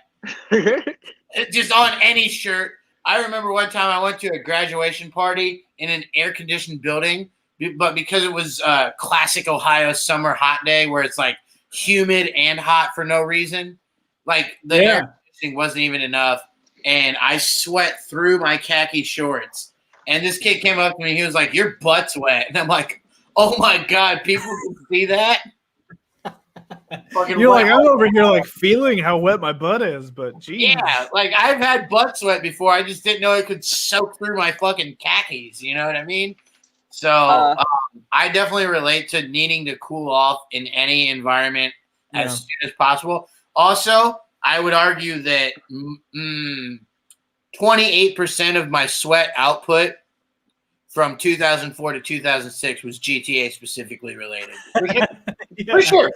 just on any shirt. I remember one time I went to a graduation party in an air-conditioned building, but because it was a classic Ohio summer hot day where it's like humid and hot for no reason, like the air conditioning wasn't even enough, and I sweat through my khaki shorts. And this kid came up to me, he was like, "Your butt's wet," and I'm like, "Oh my god, people can see that." You're like, I'm over here like feeling how wet my butt is, but geez. Yeah, like I've had butt sweat before. I just didn't know it could soak through my fucking khakis. You know what I mean? So I definitely relate to needing to cool off in any environment as soon as possible. Also, I would argue that 28% of my sweat output from 2004 to 2006 was GTA specifically related. For sure.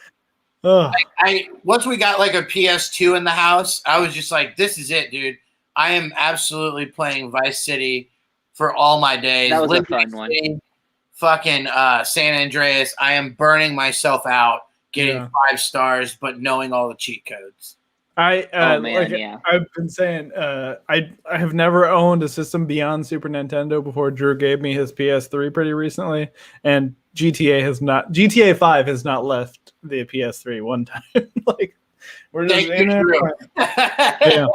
I once we got like a PS2 in the house, I was just like, this is it, dude. I am absolutely playing Vice City for all my days. That was a fun one. Fucking San Andreas. I am burning myself out, getting 5 stars, but knowing all the cheat codes. I've been saying, I have never owned a system beyond Super Nintendo before Drew gave me his PS3 pretty recently, and GTA 5 has not left the PS3 one time. Like we're just in it. Yeah.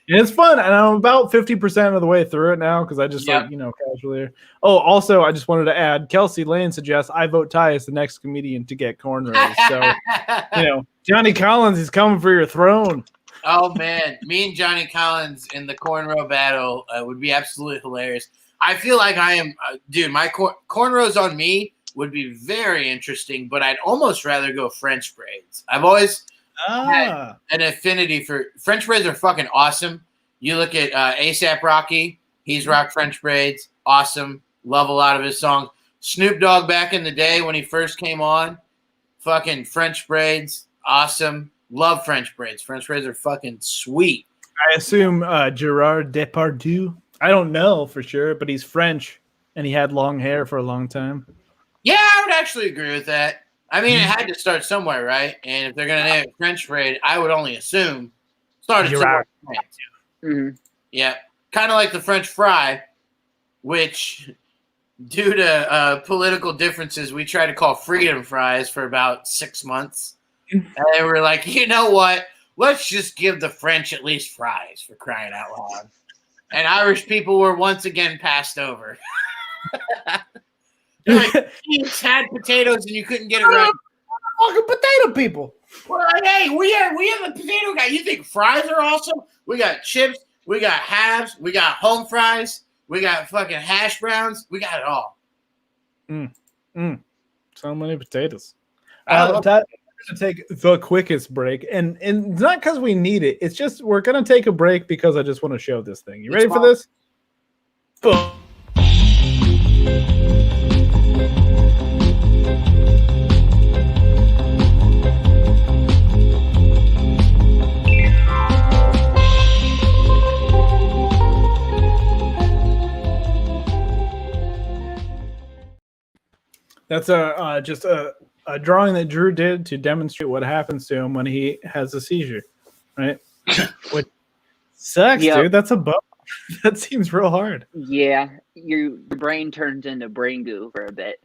And it's fun, and I'm about 50% of the way through it now because I just casually. Oh, also, I just wanted to add, Kelsey Lane suggests I vote Ty as the next comedian to get cornrows. So, Johnny Collins is coming for your throne. Oh man, me and Johnny Collins in the cornrow battle would be absolutely hilarious. I feel like I am, dude. My cornrows on me would be very interesting, but I'd almost rather go French braids. I've always had an affinity for French braids. Are fucking awesome. You look at A$AP Rocky, he's rocked French braids. Awesome. Love a lot of his songs. Snoop Dogg back in the day when he first came on, fucking French braids. Awesome. Love French braids. French braids are fucking sweet. I assume Gerard Depardieu. I don't know for sure, but he's French and he had long hair for a long time. Yeah, I would actually agree with that. I mean, it had to start somewhere, right? And if they're going to name it French braid, I would only assume started somewhere. Yeah, kind of like the French fry, which, due to political differences, we tried to call freedom fries for about 6 months. And they were like, you know what? Let's just give the French at least fries, for crying out loud. And Irish people were once again passed over. Like, you had potatoes and you couldn't get it right. Fucking potato people. Well, hey, we have a potato guy. You think fries are awesome? We got chips. We got halves. We got home fries. We got fucking hash browns. We got it all. So many potatoes. Time to take the quickest break, and it's not because we need it. It's just we're gonna take a break because I just want to show this thing. You ready for this? Boom. That's just a drawing that Drew did to demonstrate what happens to him when he has a seizure, right? Which sucks, dude. That's a bummer. That seems real hard. Yeah, your brain turns into brain goo for a bit.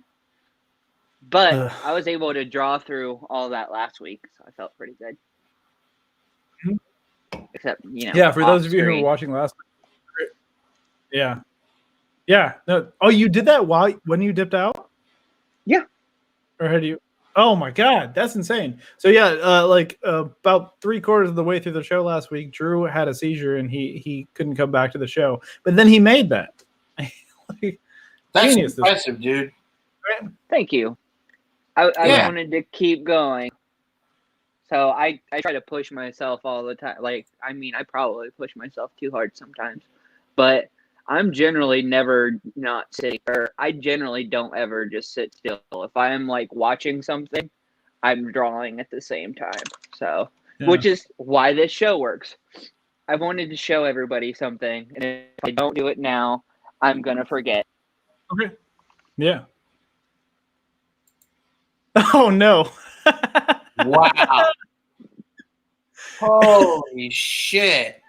But I was able to draw through all that last week, so I felt pretty good. Except, Yeah, for those of you who were watching last week. Yeah. Yeah. No. Oh, you did that when you dipped out? Yeah. Or had you? Oh my god, that's insane. So yeah, about 3/4 of the way through the show last week, Drew had a seizure and he couldn't come back to the show. But then he made that. Like, That's genius, impressive, dude. Thank you. I Yeah. wanted to keep going. So I try to push myself all the time. Like, I mean, I probably push myself too hard sometimes. But I'm generally never not sitting, or I generally don't ever just sit still. If I am like watching something, I'm drawing at the same time. So, Yeah. which is why this show works. I wanted to show everybody something, and if I don't do it now, I'm gonna forget. Okay. Yeah. Oh no. Wow. Holy shit.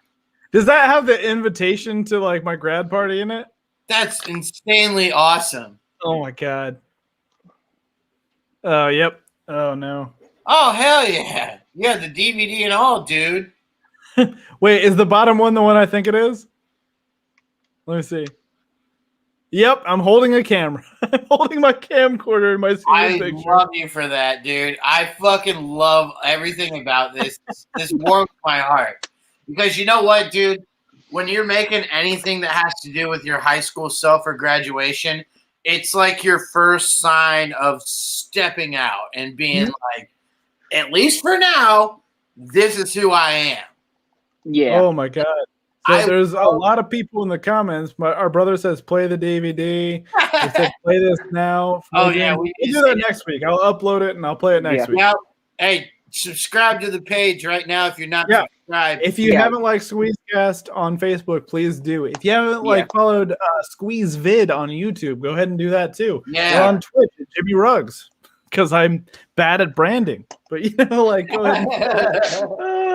Does that have the invitation to like my grad party in it? That's insanely awesome. Oh my god. Oh yep. Oh no. Oh, hell yeah. You have the DVD and all, dude. Wait, is the bottom one the one I think it is? Let me see. Yep, I'm holding a camera. I'm holding my camcorder in my I senior picture. love you for that, dude. I fucking love everything about this. This warms my heart. Because you know what, dude? When you're making anything that has to do with your high school self or graduation, it's like your first sign of stepping out and being like, at least for now, this is who I am. Yeah. Oh my god. So there's a lot of people in the comments. Our brother says play the DVD. He said play this now. Oh, yeah, We'll we do that next week. I'll upload it and I'll play it next week. Now, hey, subscribe to the page right now if you're not subscribed. If you haven't liked Squeezecast on Facebook, please do. If you haven't followed Squeeze Vid on YouTube, go ahead and do that too. Yeah. Or on Twitch at Jimmy Ruggs, because I'm bad at branding. But go ahead.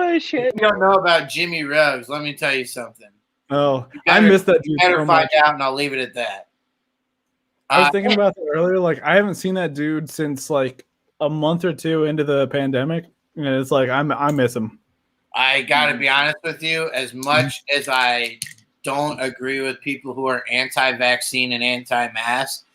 Oh shit. If you don't know about Jimmy Ruggs, let me tell you something. Oh, You I missed that dude. Better so find much. out, and I'll leave it at that. I was thinking about that earlier. Like, I haven't seen that dude since like a month or two into the pandemic, and it's like I miss him. I gotta be honest with you. As much as I don't agree with people who are anti-vaccine and anti-mask,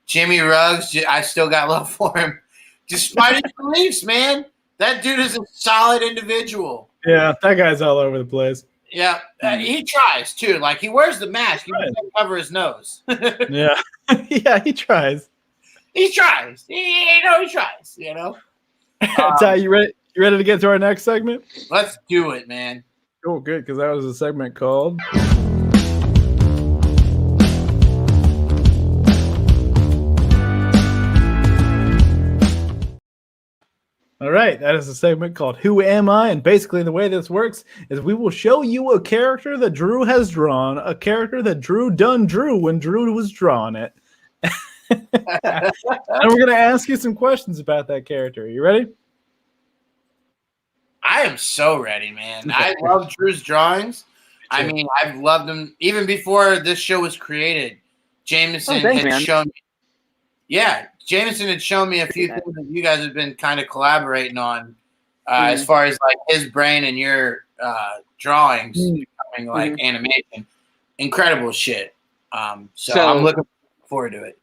Jimmy Ruggs, I still got love for him, despite his beliefs. Man, that dude is a solid individual. Yeah, that guy's all over the place. Yeah, he tries too. Like he wears the mask, he doesn't cover his nose. Yeah, yeah, he tries. He tries. He tries. You know. Ty, you ready? You ready to get to our next segment? Let's do it, man. Oh, good, because that was a segment called. All right, that is a segment called Who Am I? And basically the way this works is we will show you a character that Drew has drawn, a character that Drew drew when Drew was drawing it. And we're going to ask you some questions about that character. Are you ready? I am so ready, man. I love Drew's drawings. I mean, I've loved them even before this show was created. Jameson had shown me. Yeah, Jameson had shown me a few things that you guys have been kind of collaborating on, as far as like his brain and your drawings becoming like animation. Incredible shit. So I'm looking forward to it.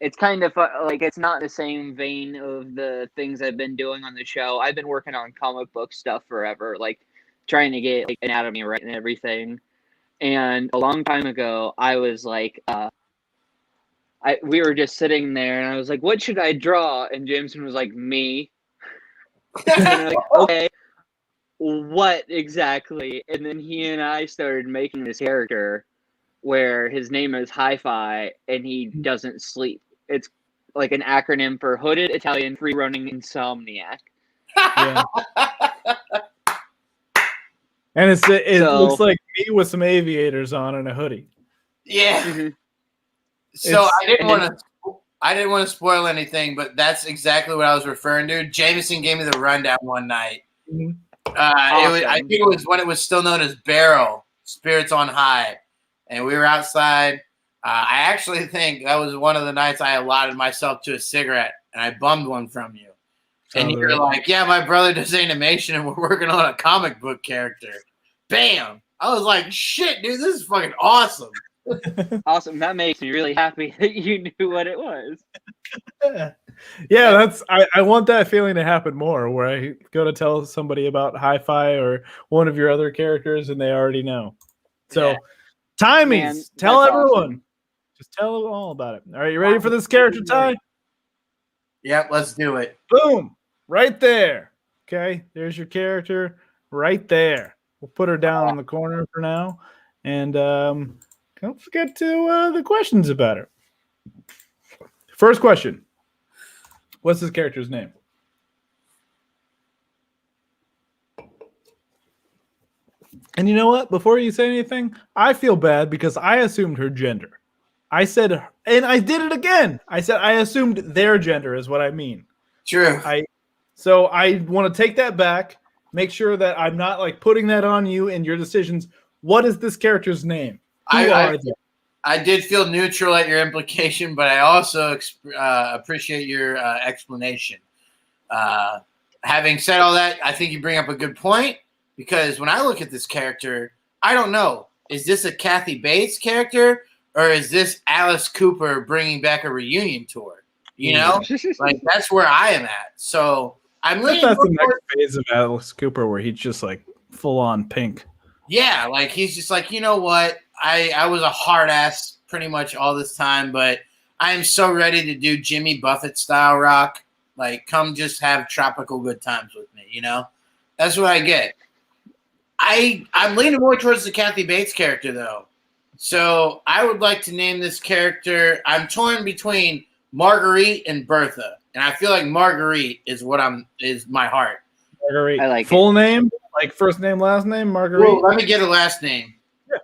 It's kind of like it's not the same vein of the things I've been doing on the show. I've been working on comic book stuff forever, like trying to get like anatomy right and everything. And a long time ago, I was like, we were just sitting there, and I was like, "What should I draw?" And Jameson was like, "Me." And I'm like, okay, what exactly? And then he and I started making this character where his name is Hi-Fi, and he doesn't sleep. It's like an acronym for Hooded Italian Free-Running Insomniac. Yeah. And it looks like me with some aviators on and a hoodie. Yeah. Mm-hmm. So I didn't want to spoil anything, but that's exactly what I was referring to. Jameson gave me the rundown one night. Awesome. I think it was when it was still known as Barrel, Spirits on High, and we were outside. I actually think that was one of the nights I allotted myself to a cigarette, and I bummed one from you. And you're like, "Yeah, my brother does animation, and we're working on a comic book character." Bam! I was like, "Shit, dude, this is fucking awesome." Awesome. That makes me really happy that you knew what it was. Yeah, that's I want that feeling to happen more where I go to tell somebody about Hi-Fi or one of your other characters and they already know. So Yeah. Timies, Man, tell that's everyone. awesome. Just tell them all about it. All right, you ready for this character, Ty? Yep, let's do it. Boom. Right there. Okay, there's your character right there. We'll put her down in the corner for now. And don't forget to the questions about her. First question. What's this character's name? And you know what? Before you say anything, I feel bad because I assumed her gender. I said, and I did it again. I said I assumed their gender is what I mean. True. So I want to take that back, make sure that I'm not like putting that on you and your decisions. What is this character's name? Who are they? I did feel neutral at your implication, but I also appreciate your explanation. Having said all that, I think you bring up a good point because when I look at this character, I don't know. Is this a Kathy Bates character or is this Alice Cooper bringing back a reunion tour? You know, like that's where I am at. So I'm That's leaning the more next phase of Alice Cooper where he's just like full on pink. Yeah, like he's just like, you know what? I was a hard ass pretty much all this time, but I am so ready to do Jimmy Buffett style rock. Like, come just have tropical good times with me, you know? That's what I get. I'm leaning more towards the Kathy Bates character though. So I would like to name this character. I'm torn between Marguerite and Bertha. And I feel like Marguerite is my heart. Marguerite. I like full name, like first name, last name, Marguerite. Well, let me get a last name. Yeah.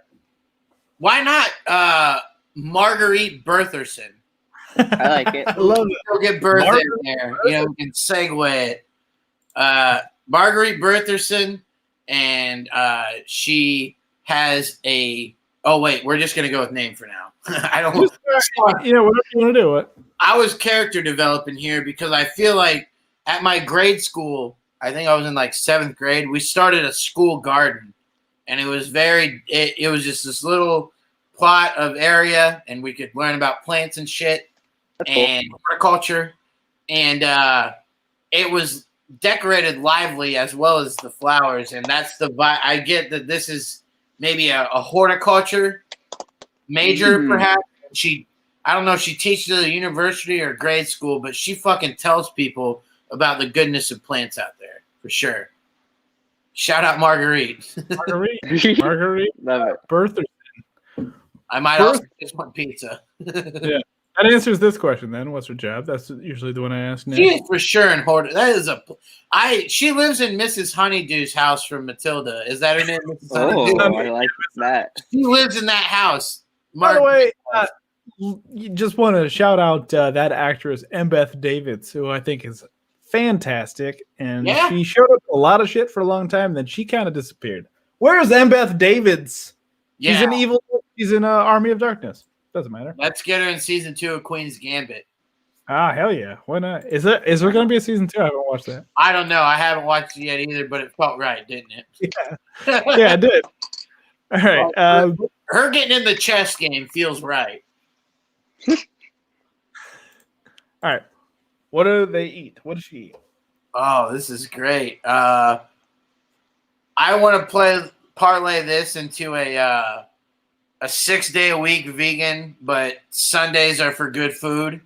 Why not Marguerite Bertherson? I like it. I love it. We'll get Bertha in there. You know, we can segue it. Marguerite Bertherson, and she has a. Oh wait, we're just gonna go with name for now. I don't. Yeah, whatever you want to do. It. I was character developing here because I feel like at my grade school, I think I was in like 7th grade, we started a school garden. And it was it was just this little plot of area and we could learn about plants and shit and horticulture. And it was decorated lively as well as the flowers. And that's the vibe. I get that this is maybe a horticulture major, perhaps. I don't know if she teaches at a university or grade school, but she fucking tells people about the goodness of plants out there, for sure. Shout out Marguerite. Marguerite. Love it. Bertha. I might also just want pizza. Yeah. That answers this question then. What's her job? That's usually the one I ask next. She is for sure in she lives in Mrs. Honeydew's house from Matilda. Is that her name? Mrs. Oh, Honeydew? I like that. She lives in that house. By the way, you just want to shout out that actress, Embeth Davidtz, who I think is fantastic. And she showed up a lot of shit for a long time, then she kind of disappeared. Where's Embeth Davidtz? Yeah. She's in Army of Darkness. Doesn't matter. Let's get her in season 2 of Queen's Gambit. Ah, hell yeah. Why not? Is there going to be a season 2? I haven't watched that. I don't know. I haven't watched it yet either, but it felt right, didn't it? Yeah, yeah, it did. All right. Her getting in the chess game feels right. All right. What do they eat? What does she eat? Oh, this is great. I want to parlay this into a 6-day-a-week vegan, but Sundays are for good food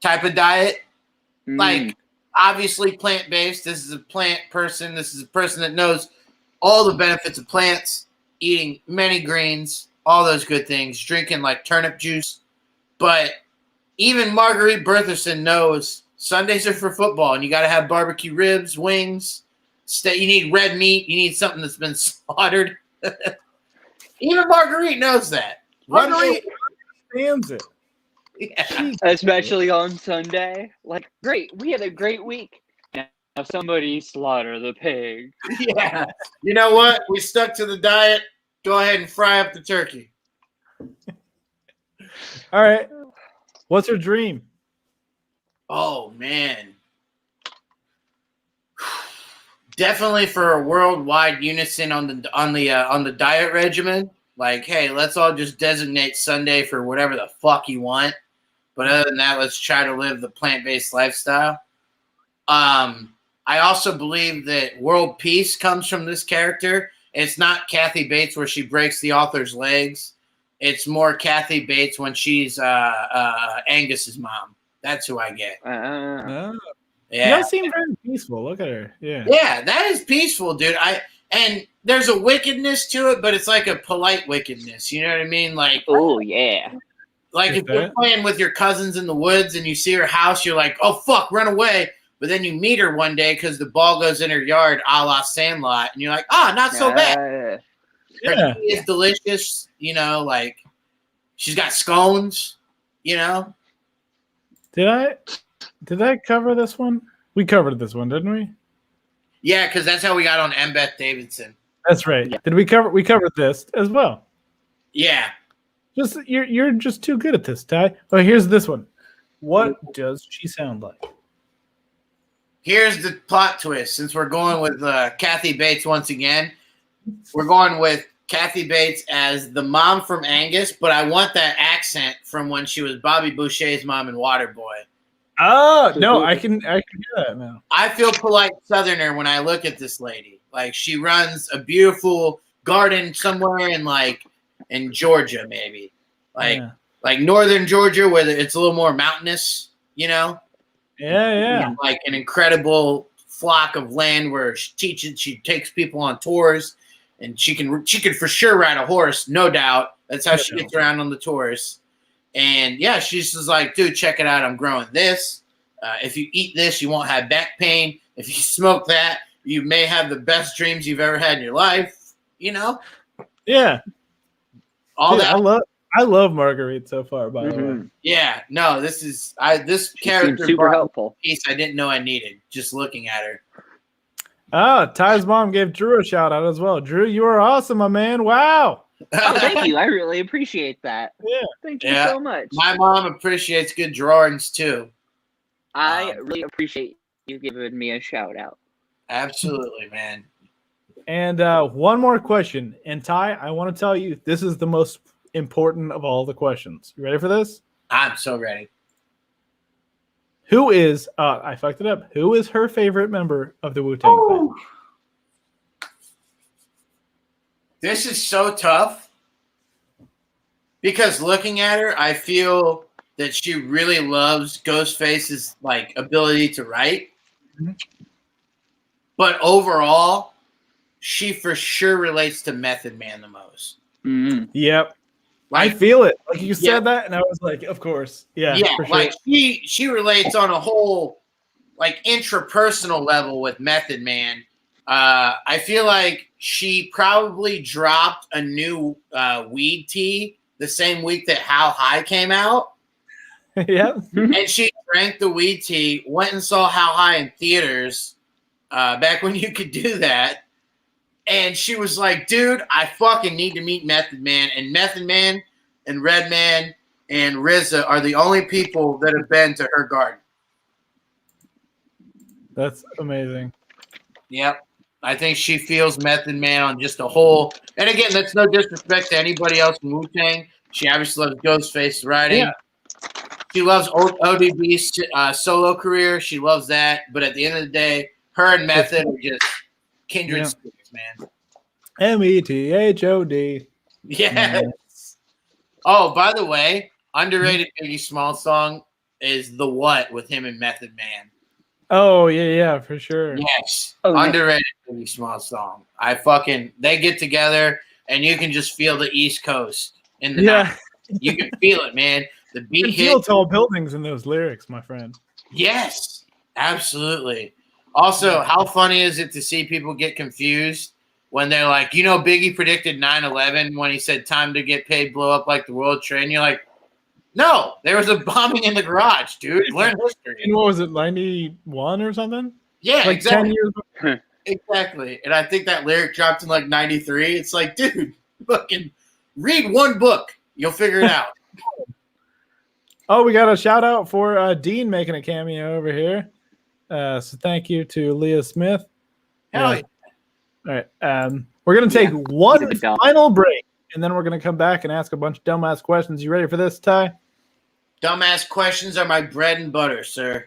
type of diet. Like, obviously plant-based. This is a plant person. This is a person that knows all the benefits of plants, eating many greens, all those good things, drinking like turnip juice. But even Marguerite Bertherson knows Sundays are for football, and you got to have barbecue ribs, wings. You need red meat. You need something that's been slaughtered. Even Marguerite knows that. Marguerite understands it. Yeah. Especially on Sunday. Like, great. We had a great week. Now somebody slaughter the pig. Yeah. You know what? We stuck to the diet. Go ahead and fry up the turkey. All right. What's her dream? Oh, man. Definitely for a worldwide unison on the diet regimen. Like, hey, let's all just designate Sunday for whatever the fuck you want. But other than that, let's try to live the plant-based lifestyle. I also believe that world peace comes from this character. It's not Kathy Bates where she breaks the author's legs. It's more Kathy Bates when she's Angus's mom. That's who I get. Oh. Yeah. You guys seem very peaceful. Look at her. Yeah. Yeah, that is peaceful, dude. And there's a wickedness to it, but it's like a polite wickedness. You know what I mean? Like, Oh yeah. like if you're playing with your cousins in the woods and you see her house, you're like, oh fuck, run away. But then you meet her one day because the ball goes in her yard, a la Sandlot, and you're like, oh, not so bad. Yeah. Her tea is delicious, you know, like she's got scones, you know. Did I cover this one? We covered this one, didn't we? Yeah, because that's how we got on M. Beth Davidson. That's right. Yeah. Did we covered this as well? Yeah. Just you're just too good at this, Ty. Oh, here's this one. What does she sound like? Here's the plot twist. Since we're going with Kathy Bates once again, we're going with Kathy Bates as the mom from Angus, but I want that accent from when she was Bobby Boucher's mom in Waterboy. Oh no, I can hear that now. I feel polite Southerner when I look at this lady. Like she runs a beautiful garden somewhere in Georgia, maybe like northern Georgia, where it's a little more mountainous. You know. Yeah. Like an incredible flock of land where she teaches. She takes people on tours, and she can for sure ride a horse, no doubt. That's how she gets around on the tours. And yeah, she's just like, dude, check it out. I'm growing this. If you eat this, you won't have back pain. If you smoke that, you may have the best dreams you've ever had in your life. You know? Yeah. All Dude, that. I love Marguerite so far, by the way. Yeah. No, this She character seems super brought helpful. piece I didn't know I needed just looking at her. Ty's mom gave Drew a shout out as well. Drew, you are awesome, my man. Wow. Oh, thank you. I really appreciate that. Yeah. Thank you Yeah. so much. My mom appreciates good drawings too. I really appreciate you giving me a shout out. Absolutely, man. And one more question. And Ty, I want to tell you, this is the most important of all the questions. You ready for this? I'm so ready. Who is, I fucked it up. Who is her favorite member of the Wu-Tang Clan? This is so tough because looking at her, I feel that she really loves Ghostface's like ability to write. Mm-hmm. But overall, she for sure relates to Method Man the most. Mm-hmm. Yep. I Like, feel it. Like you said that, and I was like, of course. Yeah, yeah, for sure. like she relates on a whole like intrapersonal level with Method Man. I feel like she probably dropped a new weed tea the same week that How High came out. Yeah. And she drank the weed tea, went and saw How High in theaters back when you could do that. And she was like, dude, I fucking need to meet Method Man. And Method Man and Redman and RZA are the only people that have been to her garden. That's amazing. Yep. I think she feels Method Man on just a whole. And again, that's no disrespect to anybody else in Wu-Tang. She obviously loves Ghostface writing. Yeah. She loves ODB's solo career. She loves that. But at the end of the day, her and Method are just kindred spirits, man. METHOD. Yes. Oh, by the way, underrated Biggie Smalls song is The What with him and Method Man. Oh, yeah, for sure. Yes. Oh, yeah. Underrated Biggie Smalls song. They get together and you can just feel the East Coast in the night. You can feel it, man. The You beat can feel hits. tall buildings in those lyrics, my friend. Yes, absolutely. Also, how funny is it to see people get confused when they're like, you know, Biggie predicted 9/11 when he said time to get paid, blow up like the World Trade. You're like, no, there was a bombing in the garage, dude. Learn history. And what was it, 91 or something? Yeah, Like exactly. 10 years. Exactly. And I think that lyric dropped in like 93. It's like, dude, fucking read one book. You'll figure it out. Oh, we got a shout out for Dean making a cameo over here. So thank you to Leah Smith. Hell yeah. All right. We're going to take one Good job. final break. and then we're going to come back and ask a bunch of dumbass questions. You ready for this, Ty? Dumbass questions are my bread and butter, sir.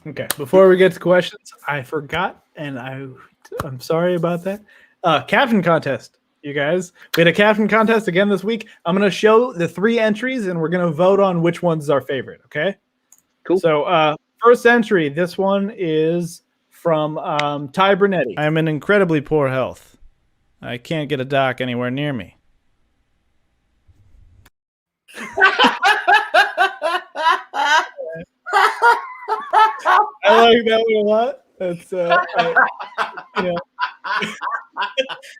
Okay, before we get to questions, I forgot, and I'm sorry about that. Caption contest, you guys. We had a caption contest again this week. I'm going to show the 3 entries, and we're going to vote on which one's our favorite, okay? Cool. So, first entry, this one is from Ty Brunetti. I'm in incredibly poor health. I can't get a doc anywhere near me. I like that one a lot. That's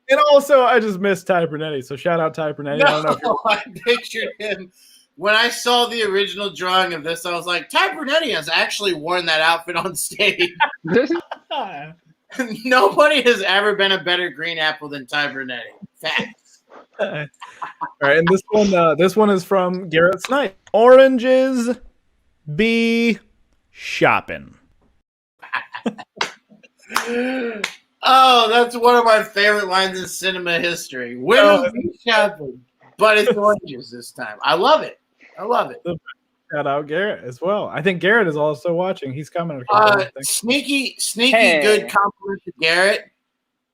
and also I just missed Ty Brunetti, so shout out Ty Brunetti. I don't know if No, I pictured him when I saw the original drawing of this. I was like, Ty Brunetti has actually worn that outfit on stage. Nobody has ever been a better green apple than Ty Brunetti. Facts. All right, and this one is from Garrett Snipe. Oranges be shopping. Oh, that's one of my favorite lines in cinema history. Women be shopping, but it's oranges this time. I love it. I love it. Shout out Garrett as well. I think Garrett is also watching. He's coming. Sneaky Hey. good compliment to Garrett.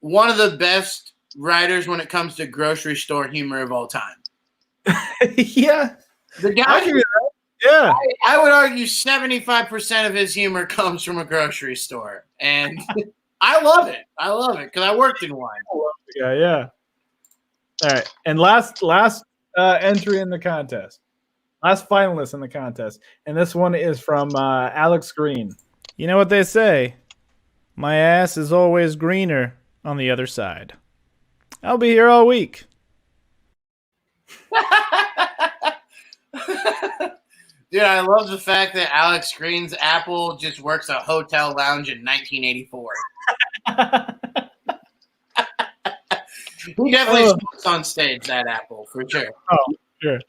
One of the best writers when it comes to grocery store humor of all time. Yeah, The guy, I'll give you that. Yeah. I would argue 75% of his humor comes from a grocery store. And I love it. I love it because I worked in one. Yeah. All right, and last entry in the contest, last finalist in the contest, and this one is from Alex Green. You know what they say? My ass is always greener on the other side. I'll be here all week. Dude, I love the fact that Alex Green's Apple just works a hotel lounge in 1984. He definitely smokes on stage, that Apple, for sure. Oh, sure.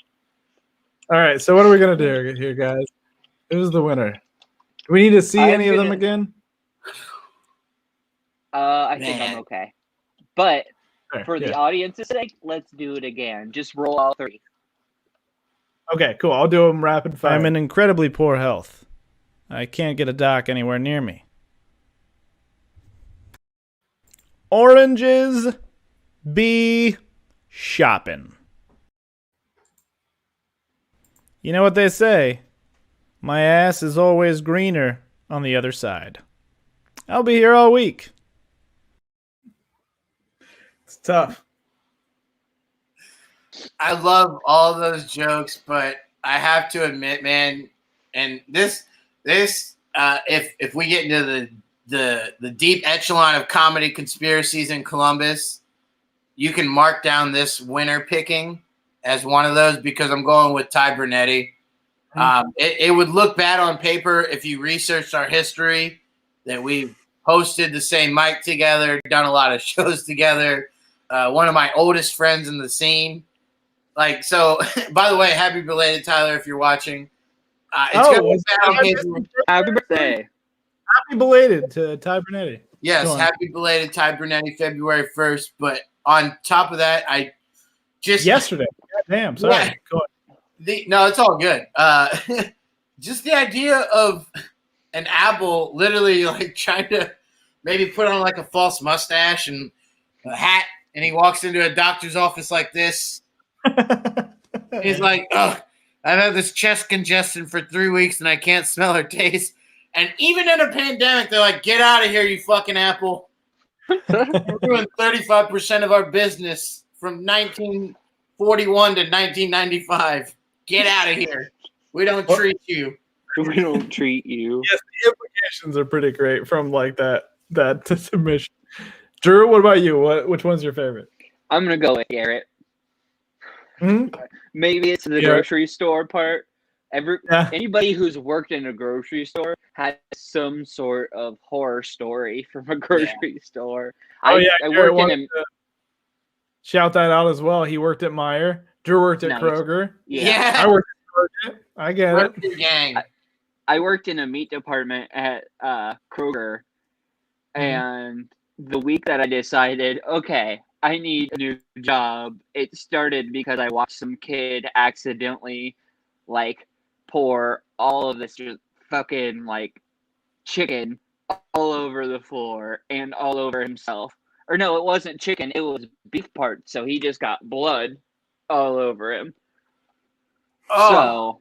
All right, so what are we going to do here, guys? Who's the winner? Do we need to see any of them again? I think I'm okay. But for Yeah. the audience's sake, let's do it again. Just roll all 3. Okay, cool. I'll do them rapid fire. I'm in incredibly poor health. I can't get a doc anywhere near me. Oranges be shopping. You know what they say? My ass is always greener on the other side. I'll be here all week. It's tough. I love all those jokes, but I have to admit, man, and this, if we get into the deep echelon of comedy conspiracies in Columbus, you can mark down this winner picking as one of those because I'm going with Ty Brunetti. It would look bad on paper if you researched our history that we've hosted the same mic together, done a lot of shows together. One of my oldest friends in the scene. Like, so, by the way, happy belated, Tyler, if you're watching. It's going to be bad on paper. Happy birthday. Happy belated to Ty Brunetti. Yes, Go on. happy belated Ty Brunetti, February 1st. But on top of that, I just Yesterday. Damn, sorry. Yeah. Go on. No, it's all good. Just the idea of an apple literally like trying to maybe put on like a false mustache and a hat, and he walks into a doctor's office like this. He's like, "Ugh, I've had this chest congestion for 3 weeks and I can't smell or taste." And even in a pandemic, they're like, "Get out of here, you fucking apple. We're doing 35% of our business from 1941 to 1995. Get out of here. We don't treat you." We don't treat you. Yes, the implications are pretty great from like that submission. Drew, what about you? Which one's your favorite? I'm going to go with Garrett. Maybe it's the grocery store part. Anybody who's worked in a grocery store has some sort of horror story from a grocery store. Oh, I worked in Shout that out as well. He worked at Meyer. Drew worked at Nice. Kroger. Yeah. I worked at Kroger. I get it. Rookie gang. I worked in a meat department at Kroger, Mm-hmm. and the week that I decided, okay, I need a new job, it started because I watched some kid accidentally, like, pour all of this just fucking, like, chicken all over the floor and all over himself. Or no, it wasn't chicken, it was beef parts, so he just got blood all over him. Oh, So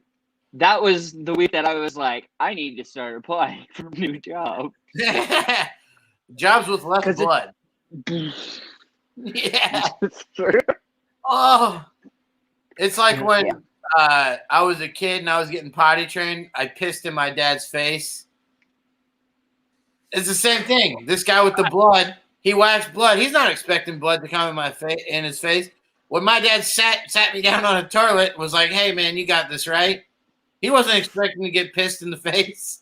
that was the week that I was like, I need to start applying for a new job. jobs with less 'Cause blood. Yeah. Oh, it's like when I was a kid and I was getting potty trained. I pissed in my dad's face. It's the same thing. This guy with the blood, he waxed blood. He's not expecting blood to come in my face, in his face. When my dad sat me down on a toilet, and was like, "Hey man, you got this, right?" He wasn't expecting to get pissed in the face.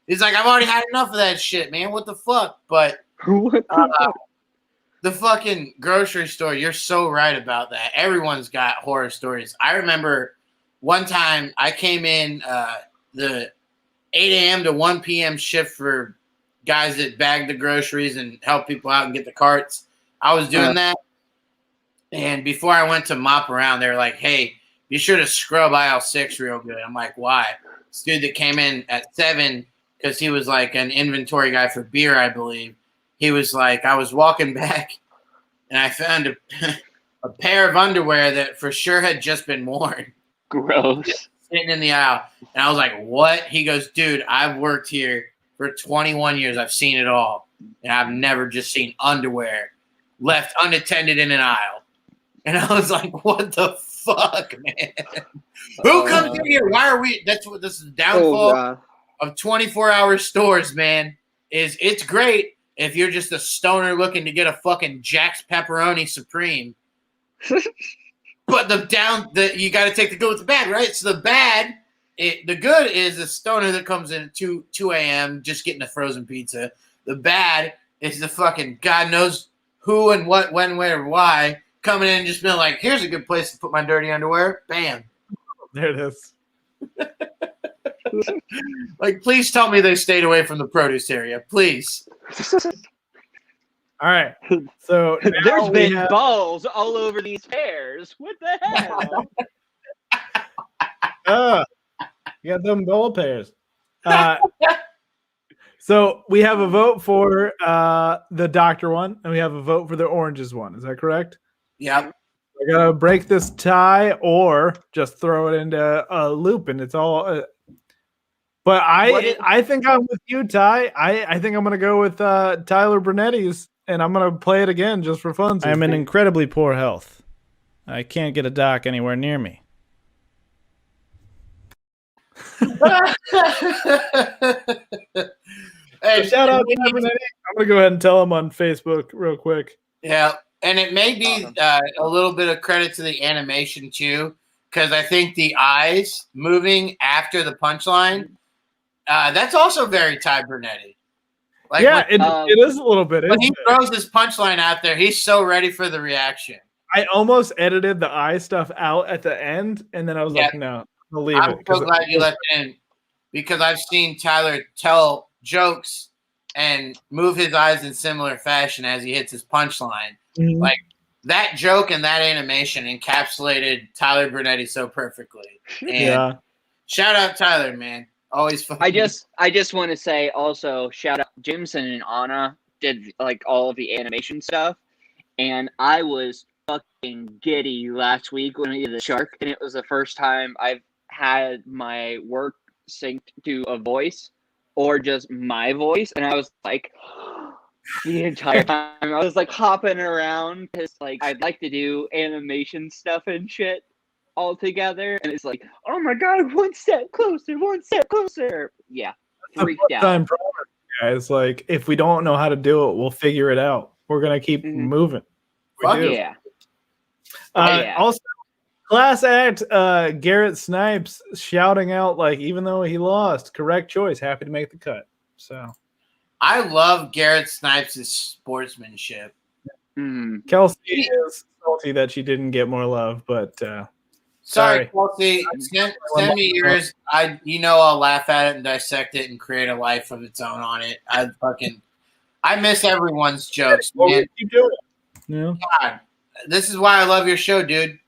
He's like, "I've already had enough of that shit, man. What the fuck?" But What the the fucking grocery store, you're so right about that. Everyone's got horror stories. I remember one time I came in the 8 a.m. to 1 p.m. shift for guys that bag the groceries and help people out and get the carts. I was doing that. And before I went to mop around, they were like, "Hey, be sure to scrub aisle 6 real good." I'm like, "Why?" This dude that came in at 7, because he was like an inventory guy for beer, I believe. He was like, I was walking back and I found a pair of underwear that for sure had just been worn gross. sitting in the aisle. And I was like, "What?" He goes, "Dude, I've worked here for 21 years. I've seen it all. And I've never just seen underwear left unattended in an aisle." And I was like, "What the fuck, man? Who comes in here? Why are we?" That's what this is the downfall of 24-hour stores, man. It's great if you're just a stoner looking to get a fucking Jack's Pepperoni Supreme. But you got to take the good with the bad, right? So the good is the stoner that comes in at 2 a.m. just getting a frozen pizza. The bad is the fucking God knows who and what, when, where, why coming in and just being like, "Here's a good place to put my dirty underwear." Bam. There it is. Like, please tell me they stayed away from the produce area. Please. All right. So now There's we been have- balls all over these pears. What the hell? You got them bowl pairs. So we have a vote for the doctor one, and we have a vote for the oranges one. Is that correct? Yeah. I gotta break this tie, or just throw it into a loop, and it's all. But I think I'm with you, Ty. I think I'm gonna go with Tyler Brunetti's, and I'm gonna play it again just for fun. I'm in incredibly poor health. I can't get a doc anywhere near me. Hey, Shout out to Brunetti. I'm gonna go ahead and tell him on Facebook real quick. Yeah, and it may be a little bit of credit to the animation too, because I think the eyes moving after the punchline, that's also very Ty Brunetti. Like, Yeah, when, it is a little bit. when he isn't it? throws this punchline out there, he's so ready for the reaction. I almost edited the eye stuff out at the end, and then I was like, Yeah. no, I'll leave I'm it. so glad you left it in, because I've seen Tyler tell jokes and move his eyes in similar fashion as he hits his punchline. Mhm. Like, that joke and that animation encapsulated Tyler Brunetti so perfectly. And Yeah. shout out Tyler, man. Always fun. I just want to say also shout out Jimson and Anna did like all of the animation stuff, and I was fucking giddy last week when we did the shark, and it was the first time I've had my work synced to a voice or just my voice, and I was like the entire time I was like hopping around because like I'd like to do animation stuff and shit all together, and it's like, oh my god, one step closer. Yeah, freaked out. Time problem, guys. Like, if we don't know how to do it, we'll figure it out. We're gonna keep Mhm. moving. We Fuck do. Yeah. Yeah. Also, class act Garrett Snipes shouting out like, even though he lost, correct choice, happy to make the cut. So I love Garrett Snipes' sportsmanship. Kelsey is salty that she didn't get more love, but Sorry, Sorry. Kelsey. Send me yours. I'll laugh at it and dissect it and create a life of its own on it. I miss everyone's jokes, man. keep doing it. Yeah. God, this is why I love your show, dude.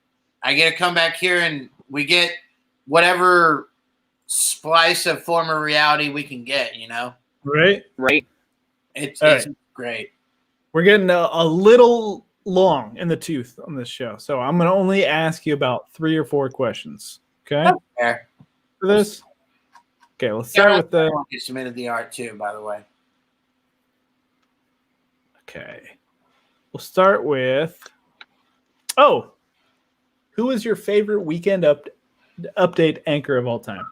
I get to come back here and we get whatever splice of former reality we can get, Right? Right. It's right. great. We're getting a little long in the tooth on this show, so I'm going to only ask you about 3 or 4 questions. Okay? Fair. For this? Okay, let's start with the... You submitted the art too, by the way. Okay. We'll start with... Oh! Who is your favorite Weekend Update anchor of all time?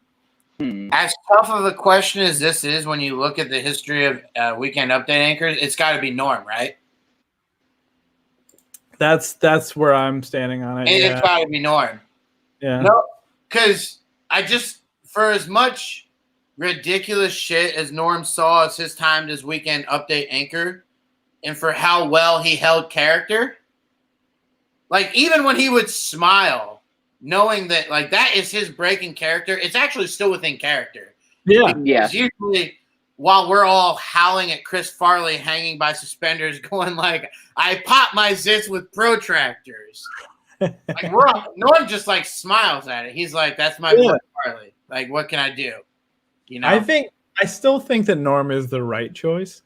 As tough of a question as this is, when you look at the history of Weekend Update anchors, it's got to be Norm, right? That's where I'm standing on it. It's got to be Norm. Yeah. No, because for as much ridiculous shit as Norm saw as his time as Weekend Update anchor, and for how well he held character, like even when he would smile, knowing that like that is his breaking character, it's actually still within character. Yeah. Yeah. Usually, while we're all howling at Chris Farley hanging by suspenders, going like, "I pop my zits with protractors," like Norm just like smiles at it. He's like, "That's my boy Farley. Like, what can I do?" I still think that Norm is the right choice.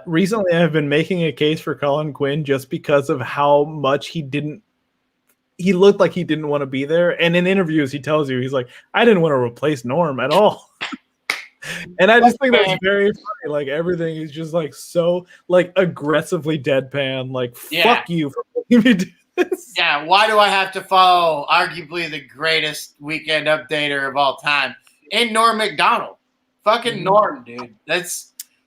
Recently, I've been making a case for Colin Quinn just because of how much he looked like he didn't want to be there. And in interviews, he tells you, he's like, I didn't want to replace Norm at all. And I just think that's very funny. Like everything is just like so like aggressively deadpan. Like, fuck you for making me do this. Yeah, why do I have to follow arguably the greatest Weekend Updater of all time in Norm Macdonald? Fucking Norm, dude.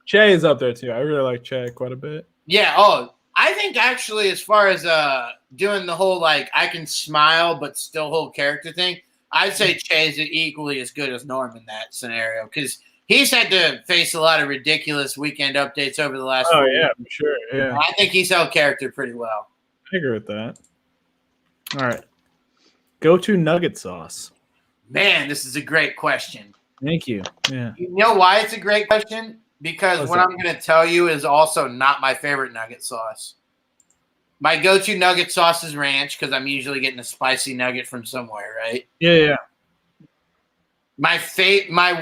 Che is up there too. I really like Che quite a bit. Yeah. Oh, I think actually, as far as doing the whole like I can smile but still hold character thing, I'd say Che is equally as good as Norm in that scenario because he's had to face a lot of ridiculous Weekend Updates over the last. Oh yeah, for sure. Yeah, I think he's held character pretty well. I agree with that. All right, go to nugget sauce. Man, this is a great question. Thank you. Yeah. You know why it's a great question? Because what I'm going to tell you is also not my favorite nugget sauce. My go-to nugget sauce is ranch because I'm usually getting a spicy nugget from somewhere, right? Yeah. My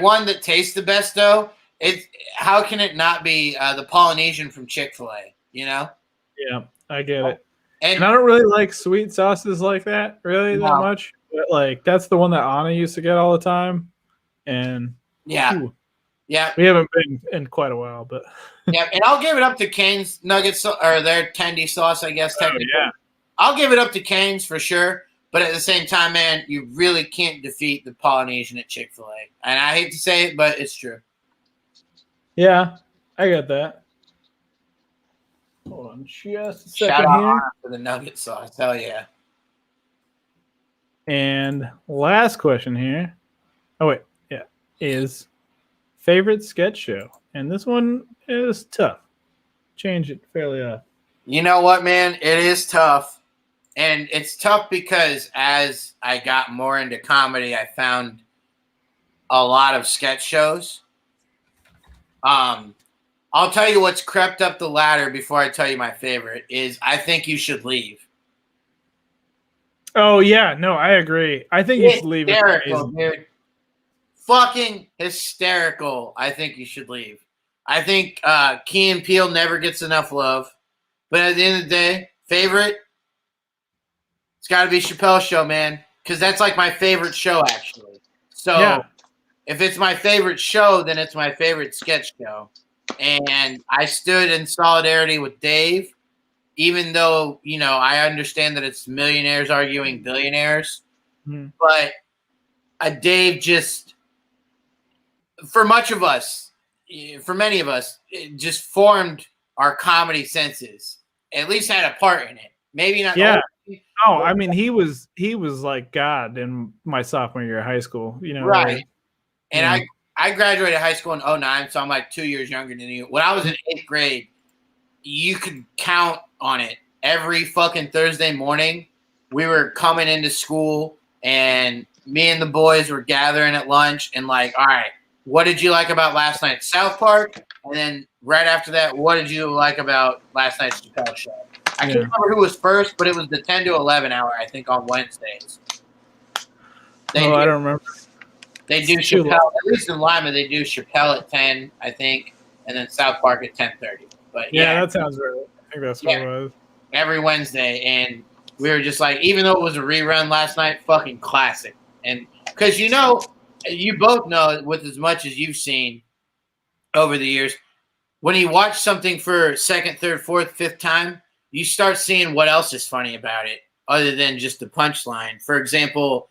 one that tastes the best though, how can it not be the Polynesian from Chick-fil-A? Yeah, I get it. And I don't really like sweet sauces like that that much. But like that's the one that Anna used to get all the time. And yeah. Yeah, we haven't been in quite a while, but yeah, and I'll give it up to Cane's nuggets or their tendy sauce, I guess. Technically, I'll give it up to Cane's for sure. But at the same time, man, you really can't defeat the Polynesian at Chick-fil-A. And I hate to say it, but it's true. Yeah, I get that. Hold on just a second Shout out here. for the nugget sauce. Hell yeah. And last question here. Oh wait, yeah, is favorite sketch show, and this one is tough. Change it fairly up. You know what, man? It is tough. And it's tough because as I got more into comedy, I found a lot of sketch shows. I'll tell you what's crept up the ladder before I tell you my favorite is I Think You Should Leave. Oh, yeah. No, I agree. I think you should leave. Hysterical, dude. Fucking hysterical. I Think You Should Leave. I think Key and Peele never gets enough love. But at the end of the day, favorite, it's got to be Chappelle's Show, man. Because that's like my favorite show, actually. So if it's my favorite show, then it's my favorite sketch show. And I stood in solidarity with Dave, even though, you know, I understand that it's millionaires arguing billionaires. Mm-hmm. But Dave just, for much of us, for many of us, it just formed our comedy senses. At least had a part in it. Maybe not. Yeah. Oh, I mean, he was like God in my sophomore year of high school. You know, right? Like, and I graduated high school in 2009, so I'm like 2 years younger than you. When I was in 8th grade, you could count on it. Every fucking Thursday morning, we were coming into school, and me and the boys were gathering at lunch and like, all right, what did you like about last night's South Park? And then right after that, what did you like about last night's Chappelle Show? I can't remember who was first, but it was the 10 to 11 hour, I think, on Wednesdays. I don't remember. They do Chappelle, at least in Lima, they do Chappelle at 10, I think, and then South Park at 10:30. But yeah, that sounds right. I think that's what it was. Every Wednesday, and we were just like, even though it was a rerun last night, fucking classic. And because you both know, with as much as you've seen over the years, when you watch something for second, third, fourth, fifth time, you start seeing what else is funny about it other than just the punchline. For example,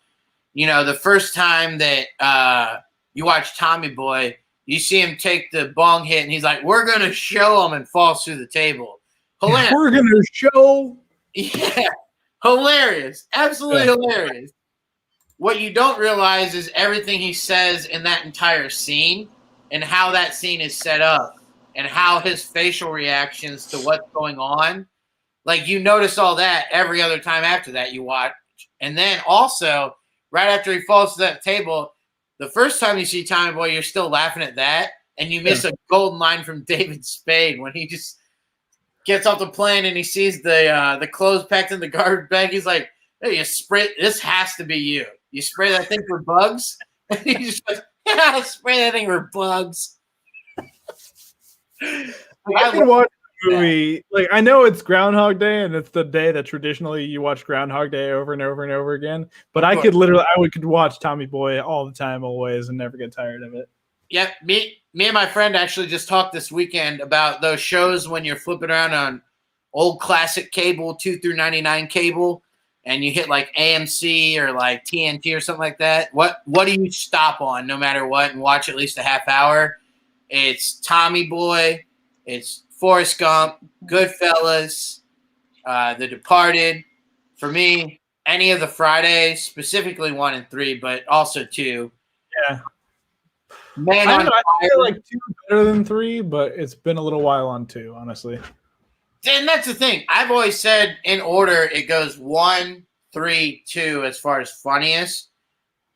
the first time that you watch Tommy Boy, you see him take the bong hit, and he's like, we're going to show him, and falls through the table. Hilarious. We're going to show. Yeah. Hilarious. Absolutely hilarious. What you don't realize is everything he says in that entire scene and how that scene is set up and how his facial reactions to what's going on. Like, you notice all that every other time after that you watch. And then also, right after he falls to that table, the first time you see Tommy Boy, you're still laughing at that. And you miss a golden line from David Spade when he just gets off the plane and he sees the clothes packed in the garbage bag. He's like, hey, you spray, this has to be you. You spray that thing for bugs? And he just goes, yeah, spray that thing for bugs. I can watch the movie. Like, I know it's Groundhog Day, and it's the day that traditionally you watch Groundhog Day over and over and over again. But I could watch Tommy Boy all the time, always, and never get tired of it. Yeah, me and my friend actually just talked this weekend about those shows when you're flipping around on old classic cable, 2 through 99 cable, and you hit like AMC or like TNT or something like that. What do you stop on no matter what and watch at least a half hour? It's Tommy Boy, it's Forrest Gump, Goodfellas, The Departed. For me, any of the Fridays, specifically 1 and 3, but also 2. Yeah. Man, I feel like 2 better than 3, but it's been a little while on 2, honestly. And that's the thing. I've always said in order it goes 1, 3, 2 as far as funniest.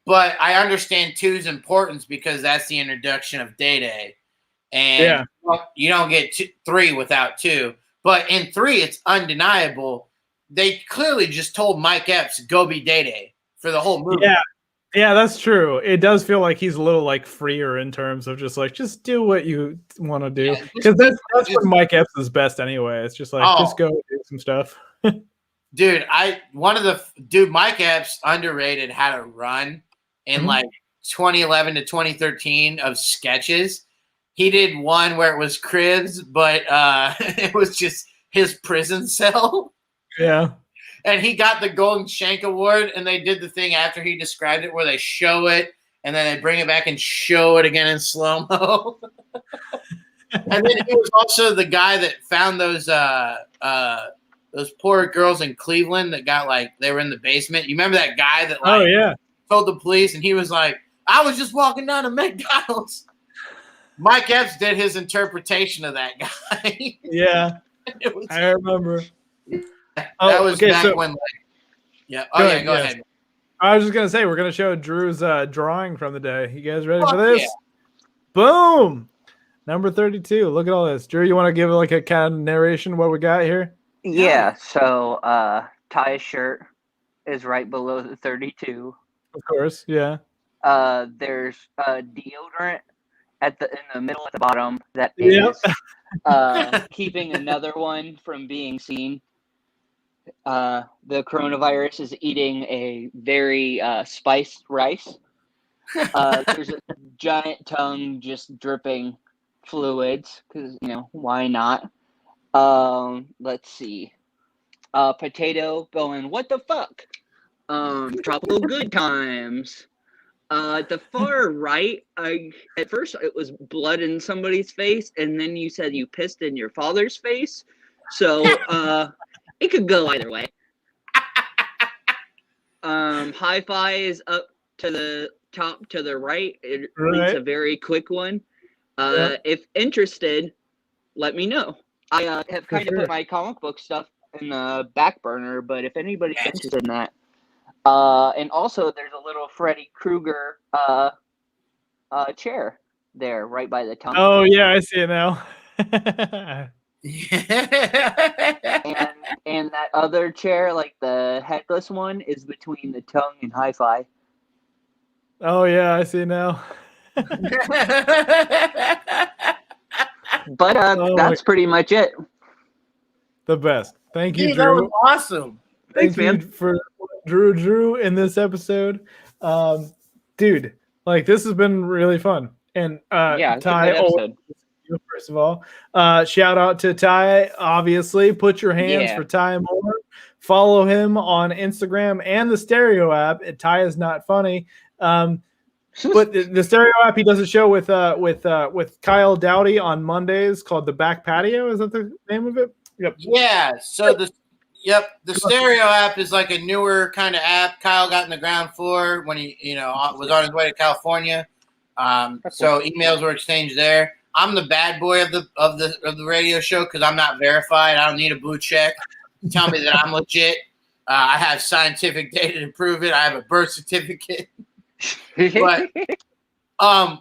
But I understand 2's importance because that's the introduction of Day-Day. And you don't get 3 without 2. But in 3, it's undeniable. They clearly just told Mike Epps, go be Day-Day for the whole movie. Yeah, that's true. It does feel like he's a little like freer in terms of just do what you want to do. Because that's when Mike Epps is best anyway. It's just like, just go do some stuff. Dude, Mike Epps underrated how to run in like 2011 to 2013 of sketches. He did one where it was Cribs, but it was just his prison cell. Yeah. And he got the Golden Shank Award, and they did the thing after he described it where they show it, and then they bring it back and show it again in slow-mo. And then he was also the guy that found those poor girls in Cleveland that got, like, they were in the basement. You remember that guy that, like, told the police, and he was like, I was just walking down to McDonald's. Mike Epps did his interpretation of that guy. Yeah, I remember. That was back when, like, go ahead. I was just gonna say we're gonna show Drew's drawing from the day. You guys ready for this? Yeah. Boom, number 32. Look at all this. Drew, you want to give like a kind of narration what we got here? Yeah. So Ty's shirt is right below the 32. Of course. Yeah. There's deodorant in the middle at the bottom that is keeping another one from being seen. The coronavirus is eating a very spiced rice. There's a giant tongue just dripping fluids because, why not? Let's see. Potato going, what the fuck? Tropical good times. At the far right, at first it was blood in somebody's face, and then you said you pissed in your father's face. So, it could go either way. Hi-Fi is up to the top to the right. It's a very quick one. If interested, let me know. I have For kind of sure. put my comic book stuff in the back burner, but if anybody's Yes. interested in that, and also there's a little Freddy Krueger chair there right by the tongue, Oh yeah, I see it now. and that other chair, like the headless one, is between the tongue and hi-fi. Oh yeah, I see it now. But Oh, that's pretty much it. The best. Thank you, Dude, that Drew. was awesome. Thank Thanks, you man. for Drew in this episode. Dude, like this has been really fun. And Yeah, it's a Ty, good episode. first of all, shout out to Ty. Obviously, put your hands Yeah. for Ty Moore. Follow him on Instagram and the Stereo app. Ty is not funny. But the Stereo app, he does a show with Kyle Dowdy on Mondays called The Back Patio. Is that the name of it? Yep. Yeah. So the Stereo app is like a newer kind of app. Kyle got in the ground floor when he was on his way to California. So emails were exchanged there. I'm the bad boy of the radio show because I'm not verified. I don't need a blue check to tell me that I'm legit. I have scientific data to prove it. I have a birth certificate. But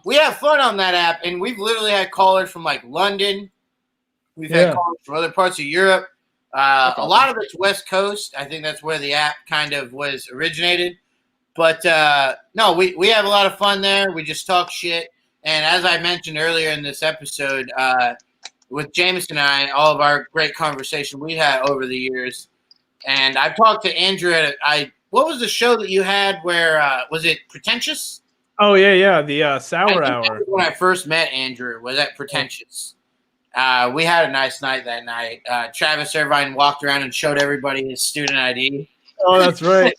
we have fun on that app, and we've literally had callers from like London. We've had callers from other parts of Europe. A lot of it's West Coast. I think that's where the app kind of was originated. But no, we have a lot of fun there. We just talk shit. And as I mentioned earlier in this episode, with Jameson and I, all of our great conversation we had over the years. And I've talked to Andrew what was the show that you had where, was it Pretentious? Oh, yeah. The Sour Hour. When I first met Andrew, was at Pretentious. We had a nice night that night. Travis Irvine walked around and showed everybody his student ID. Oh, that's right.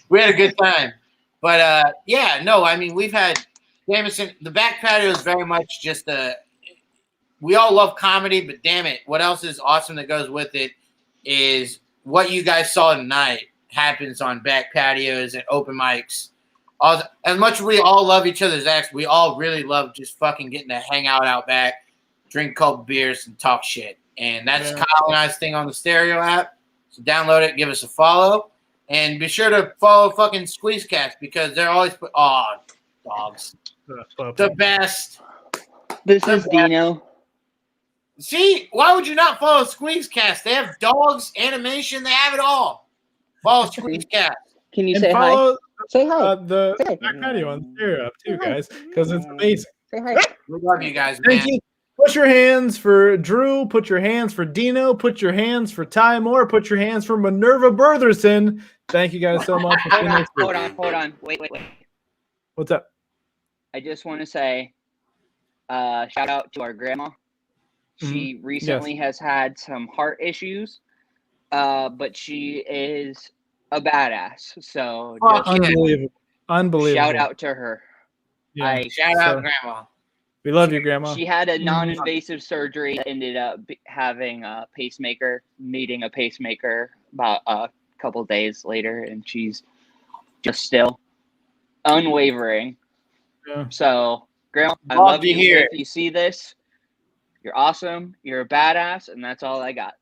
We had a good time. But, we've had Jameson. The Back Patio is very much just we all love comedy, but damn it, what else is awesome that goes with it is what you guys saw tonight happens on back patios and open mics. As much as we all love each other's acts, we all really love just fucking getting to hang out back, drink a couple beers, and talk shit. And that's Kyle and I's thing on the Stereo app. So download it, give us a follow, and be sure to follow fucking Squeezecast because they're always dogs. The best. This is Dino. See, why would you not follow Squeezecast? They have dogs, animation, they have it all. Follow Squeezecast. Can you And say follow hi? Say hi. the Say hi. Back Patio on the Stereo app too, guys, because it's amazing. Say hi. We love you guys, man. Thank you. Put your hands for Drew. Put your hands for Dino. Put your hands for Ty Moore. Put your hands for Minerva Bertherson. Thank you guys so much. For Hold on. Wait. What's up? I just want to say, shout out to our grandma. She recently has had some heart issues, but she is a badass. So just Unbelievable. shout out to her. Yeah. Shout out, Grandma. We love you, Grandma. She had a non-invasive surgery that ended up having a pacemaker, needing a pacemaker about a couple days later, and she's just still unwavering. Yeah. So, Grandma, I Love love to you. hear it. If you see this, you're awesome. You're a badass, and that's all I got.